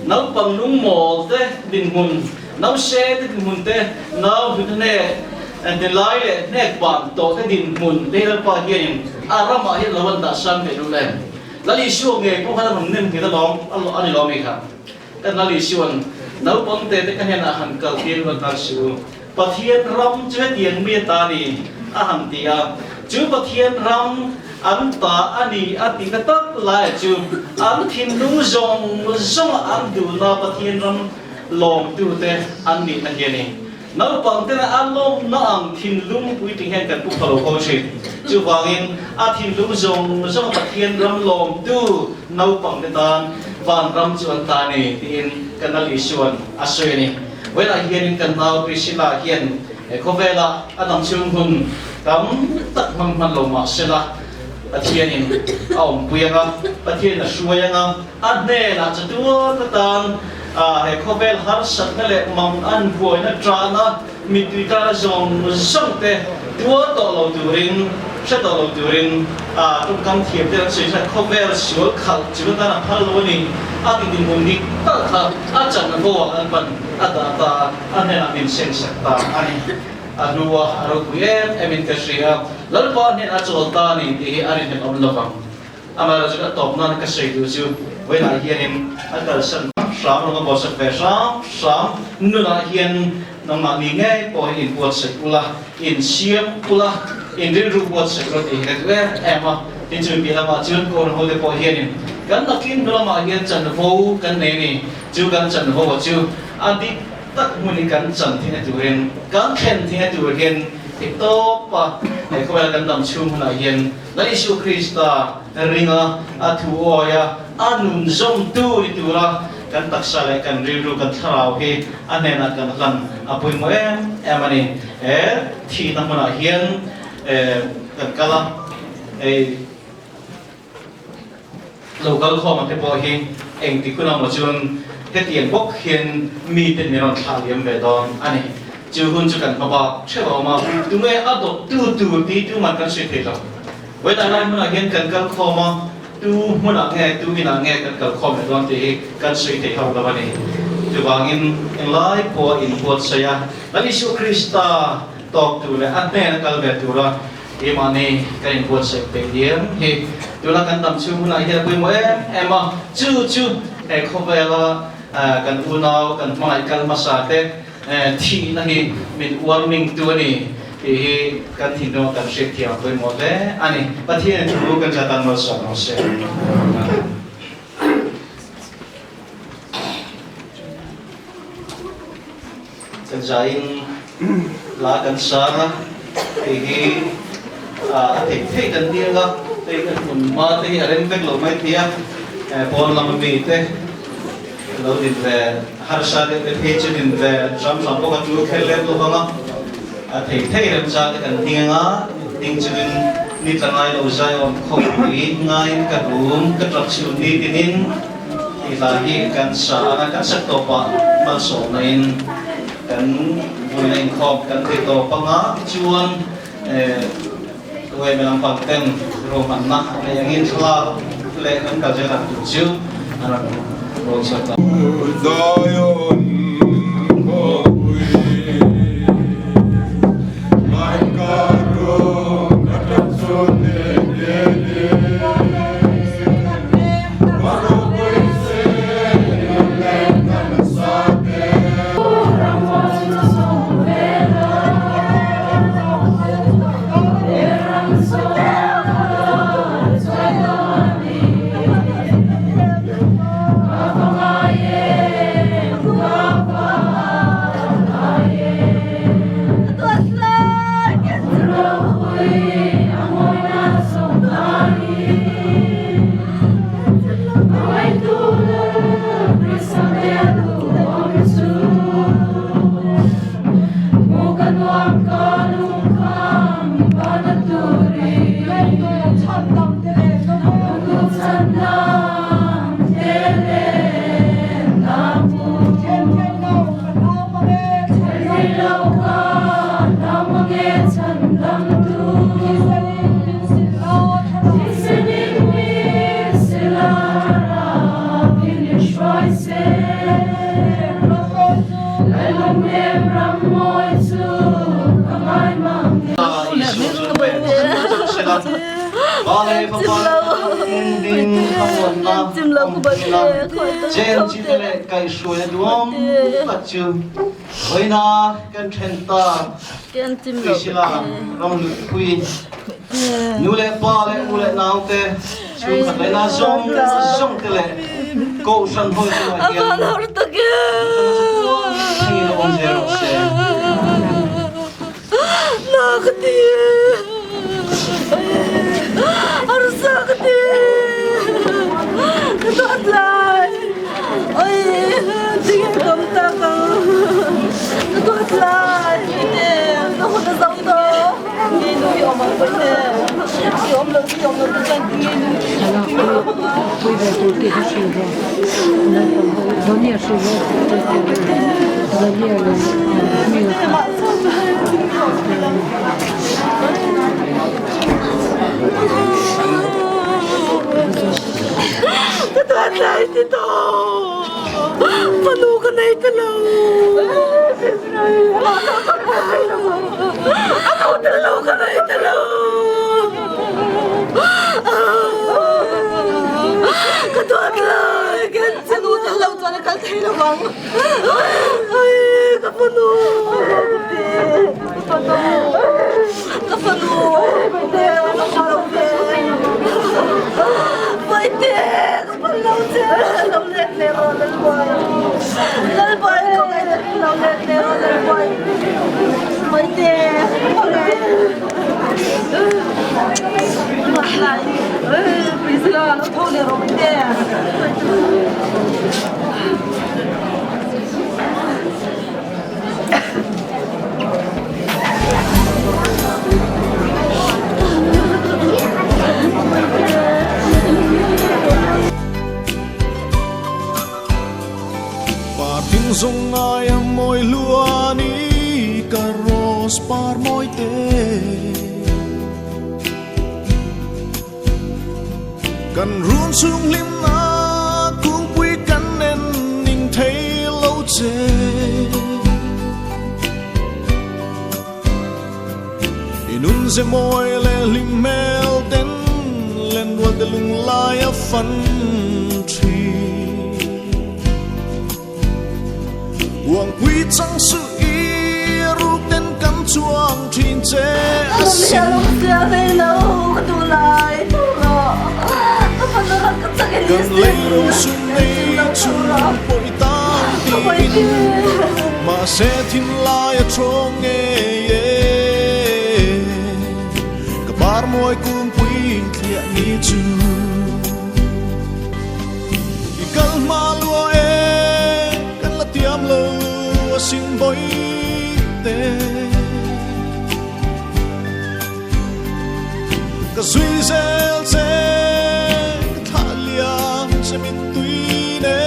nấu bằng lung mồ té đinh mùn nấu xe té đinh mùn té nấu hụt nè anh lại lệ nét bản tổ cái đình mùn đây là bao nhiêu nhỉ? Arama hiện là vấn đề sang về luôn này. Là lý số nghề cũng phải là mình nên kita lom, anh lom gì cả. Cái là lý số nấu bằng tê cái này là hàng cầu tiên vấn đề số. Bát thiên ram chứ tiền miên ta đi, hàng tia. Chứ bát thiên ram anh ta anh đi anh cái tất lại chứ anh thiên đúng rong anh đủ na bát thiên ram lom đủ tê anh đi anh gì này. Nấu bằng tên là ăn lom nó ăn thìn lung quý tình hen cần cũng phải câu chuyện chứ vangin thìn lung dùng trong bát thiên ram lom tu nấu bằng tên tan van ram chuan ta này tin cần là lý xuân soi này với lại hiện cần nào Priscilla hiện có vẻ là anh chung hun cắm tất mang lồng mà sẽ là bát thiên này ông bùi nga bát thiên là suy nga anh này là chatuan tan hệ có vẻ har sat na lệ mong ăn vui na tra na mi tui tra zong zong te tua to lo turin sẽ to lo turin trong cam thiệp te sẽ có vẻ sửa khẩu chỉ ta là phá lô ni tin tin mùng đi ta thà chân nó vô ăn bận ta anh này là mình sen sạch ta anh lúa rồi quý em mình cái gì lần qua nên cho ta ni thì anh nên ông lo vàng mà rồi chúng ta tập nó cái gì được chưa với lại hiện anh ta sân sáng nó có sự về sáng nữa là hiện nó mà đi ngay có in quật sự pula in xiêm pula in đến rùa quật sự rồi thì cái em mà tin chưa biết là mà chưa có hồi để có hiện cái đặc kim đó mà hiện chân vô cái này này chưa cái chân vô và chưa anh đi tất muốn cái chân thì này hiện cái khen thì này hiện thì to và này không phải là cái nằm chung là hiện lấy Jesus Christ ringa thuoya anun zong tu itu lah kan tak salai kan riru kan tharau hi anena kan kan apoi mo em ani thi na mana hian kan kala local kho ma te po hi eng ti kuna mo chun he tian bok hian mi te ne ron thaliam ve don ani chu hun chu kan ba chelo ma tu me adop tu ti tu man kan se the lo với tại đây mà hiện cần cần kho mà tu muốn là nghe tu vì là nghe cần kho mà đoan thì cần suy thì học là vậy tu vang in lai của in quật say là Jesus Christa talk tu là anh này cần về tu là imani cái in quật say về điểm thì tu là cần tầm chung là hiện bây mới em mà chú em không về là cần tu nào cần mai cần massage thì này mình warming tu này thì kan thino kan shek thiam với một lẽ ani pathian chu kan chatan no sa no se kan jain la kan sa thì thì kan dia la tây cái quần mà tây ở đây cái lỗ mấy thia bọn làm gì thế lâu đi về har sa cái phe trên đi về ram làm có cái lúa khéo lên luôn không á thấy thấy làm sao cái cần tiếng á tiếng trên đi ra ngay lâu dài không bị ngay cái room cái trật siêu đi tin thì là cái cần sa cái sắc tổ pa mà số này cần vui lên khom cần thì tổ pa ngã chuan tôi làm bằng tem rồi mà nát này yang in sla lệ kan cả giờ làm chủ anh rồi sao ta chim lâu của bạn chen chỉ để cái suy đúng là chưa với na cái inthen ta Priscilla Ramhlutpuii nu lệ pa lệ u lệ nào te chú khát lệ na zong te lệ câu san thôi cho mà Vanan harus Hãy subscribe cho kênh Ghiền Mì Gõ để không bỏ lỡ những video hấp chatuan này thì to fanu cái này thì lâu aku thì lâu cái này thì lâu chatuan này cái fanu thì lâu cho nó cái thấy là vắng cái fanu cái fanu Hãy subscribe cho kênh Ghiền Mì Gõ để không bỏ lỡ những video Zong ai môi lúa ni caros par môi te cần run sung lim na cũng quy căn nên nhìn thấy lâu chê inun ze môi le lim mel ten len wa de lung lai a fan Wang quy chẳng sự ý rút tên cắm chuang trên chế Hãy subscribe cho kênh Ghiền Mì Gõ Cần lấy rung xuống đây chung bội tăng tin Mà sẽ thiên lai trong nghe Cả bar môi cung quý thiện hi chu ikal malua e kan la tiam lo sin boy te ka sui zel se tha liam se min tui ne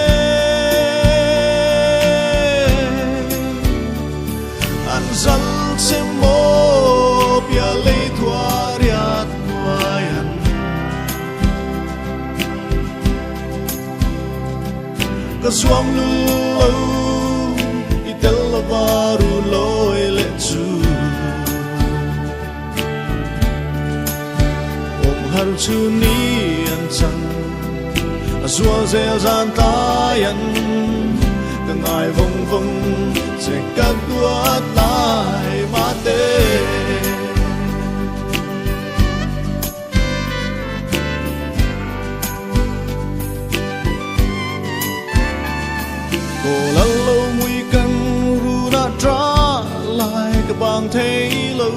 an zal se mo pia le thuariat nuayan ka suam lu itel varu loi le chu har chu ni an chan azua zel zan tayan ka ngai vong vong se ka tuat lai ma te ko la lo mui kan ru na tra lai ka bang thei lo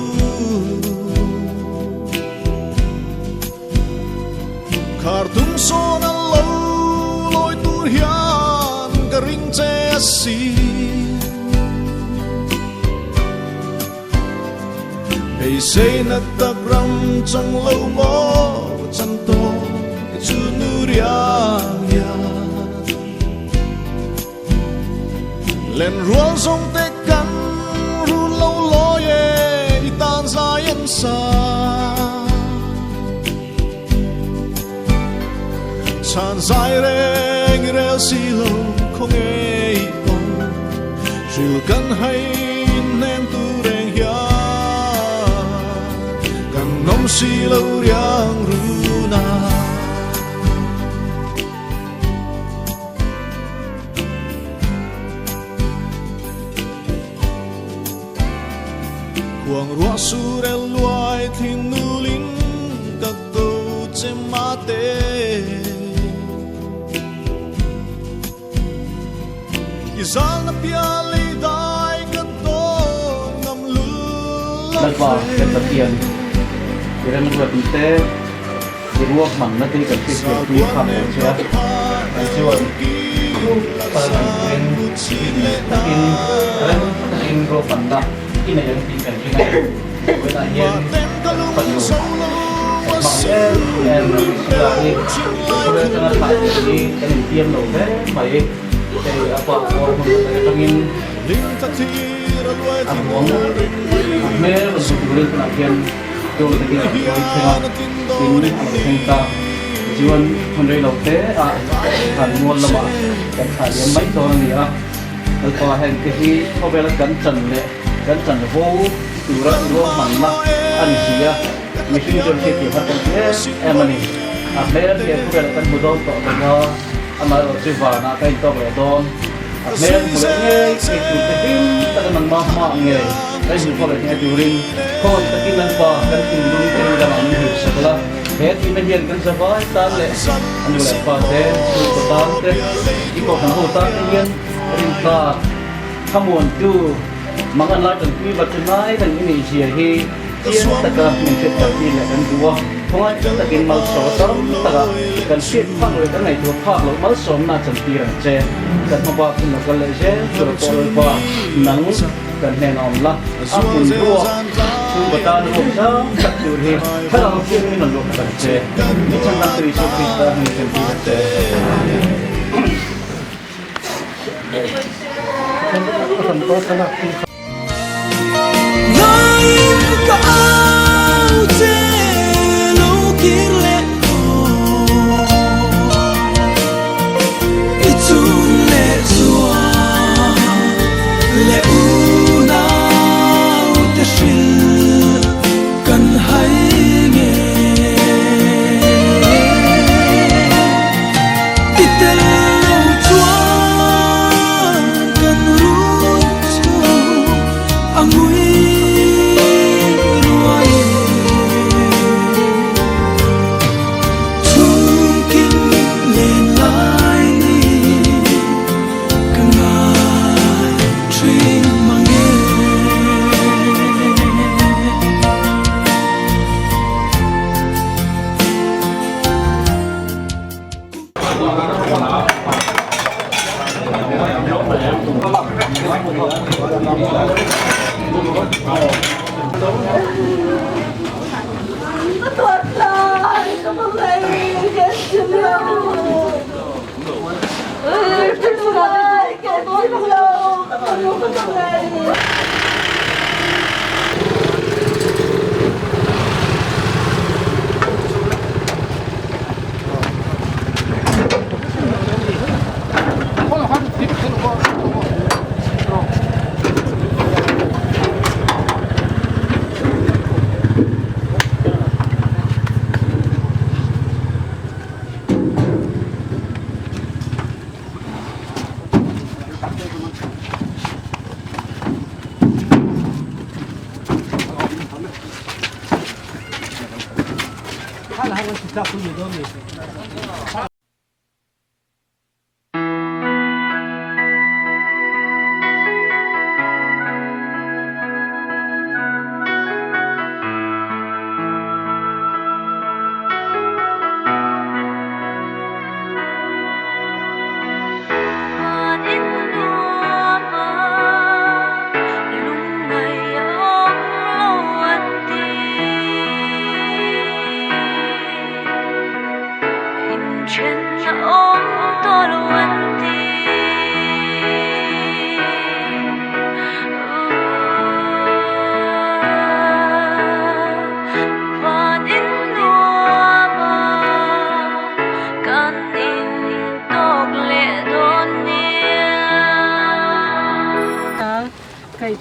khar tum son a lo loi tur hian ka ring che si ei sei na tak ram chang lo mo chan to chu nu riang ya len ruang song te kan ru lo lo ye i tan sa yen sa chan sai reng rel si lo không ai con rìu căn hay nem tu reng hia căn ngom si lo riang ru na quang rua su rel luai thìn nu lin các câu chem ma te zal na pia le dai ka to ngam lu lần vào cái tập tiền thì đây mình được tế thì ruột mặn nó đi cần thiết của quý phạm của chưa anh chưa pada in ruột mặn đó ini yang tinggal kita kita yang penuh makanya yang sudah ini sudah tengah tadi kan tiam loh deh baik dari apa orang pengen abang mer untuk beli penagihan tu lagi tengah ini kita chuan hundred lộc thế hàn nguồn là mà cần phải đến mấy thôi này à có hành cái gì có vẻ là cẩn thận đấy cẩn thận vô từ đó vô mặn mà ăn gì à mình xin cho chị phát triển thế em này mấy lần kia có vẻ là cần một đôi tọt vào mà ở trên vở là cái tọt lại đòn mấy lần một nghe cái chủ cái ta đang mà nghe cái gì có vẻ nghe từ riêng còn cái kinh lần qua cái kinh luôn cái là mình hiểu sao là hết thì mình hiện cái sao vậy ta lại anh lại qua thế sự ta thế chỉ có thằng hồ ta tự nhiên ta không muốn tu mà anh lại từng quy vật trên máy từng cái gì gì thì tiền tất cả mình sẽ trả tiền lại đến đua thôi tất cả máu sổ sớm tất cả cần xuyên phát rồi cái này thuộc phát rồi máu sớm là chẳng tiền chơi cần mà qua cũng là cái lệ chế rồi tôi qua nắng cần hẹn ông là áp dụng đua chúng ta đã được sao chắc chắn thì phải làm chuyện mình làm được cần chơi nhưng chẳng là tùy cho chúng ta mình cần đi chơi ngaiin ka au te lo kile itu le zua le una te shil kan hai nge itel lo chuan kan ru chu tuột lại các bạn này cái chim lâu cái chim lại cái chim lâu các bạn này cái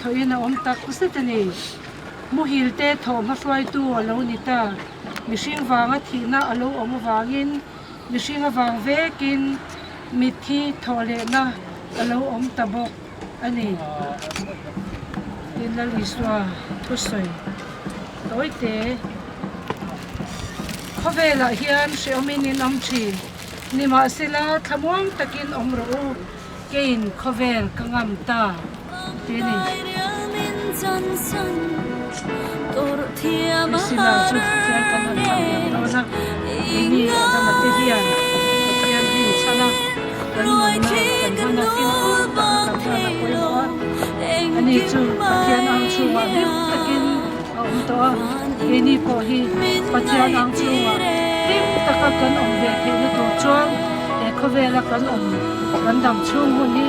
thôi na tak sẽ thế này mua hil te thom ha fry tu alo nita mihring wanga thina alo om wangin mihring awang vekin mithi thole na alo om tabok ani tinal iswa thusoi toite khovela hian sheominin amchi nima sila thamuang takin omro kein khovel kangam ta tini Priscilla chu tian kan an thang na ini ada mate hian tian hin chana kan na kan na kin kan na koi ani chu tian ang chu wa dim takin to ini po hi tian ang chu wa dim takakan om ve the ni to chuan khovela kan om kan dam chu ni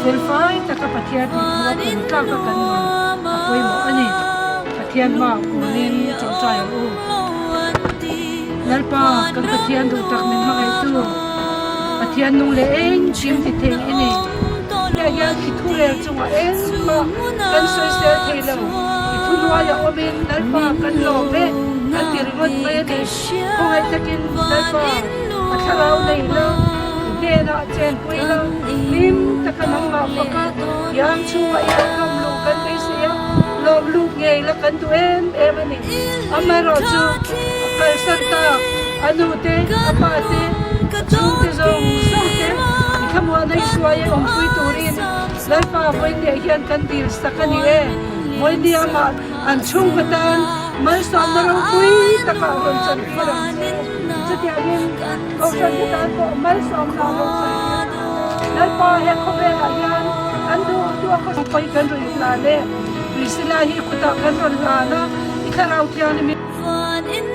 Filfai taka patiat ni buat unta ka kanwan apoy mo ani patian ma kunin chawchai u lalpa kan patian duhtak min mangai tu patian nung le eng chim ti theng ini ya ya ki thurel chunga eng ma kan soi se thelo ki thulwa ya omin lalpa kan lo me kan tirngot me de ko hai takin lalpa atharau nei lo na chen pui lo lim takanang ma paka yam chuwa ya kam lu kan kai sia lo lu nge la kan tu em ani amaro chu kal santa anu te apa te chu te zong zong te ikhamwa nai suaya om pui turin lalpa poi te hian kan dil sakani e moi dia ma an chung katan mal som na ro pui taka ron chan parang Setiapin kau kita ko mal som na lo lalpa he khovela yan andu tu ako poi kan ro itlale Priscilla hi kuta kan ro lana ikharau tian mi inthen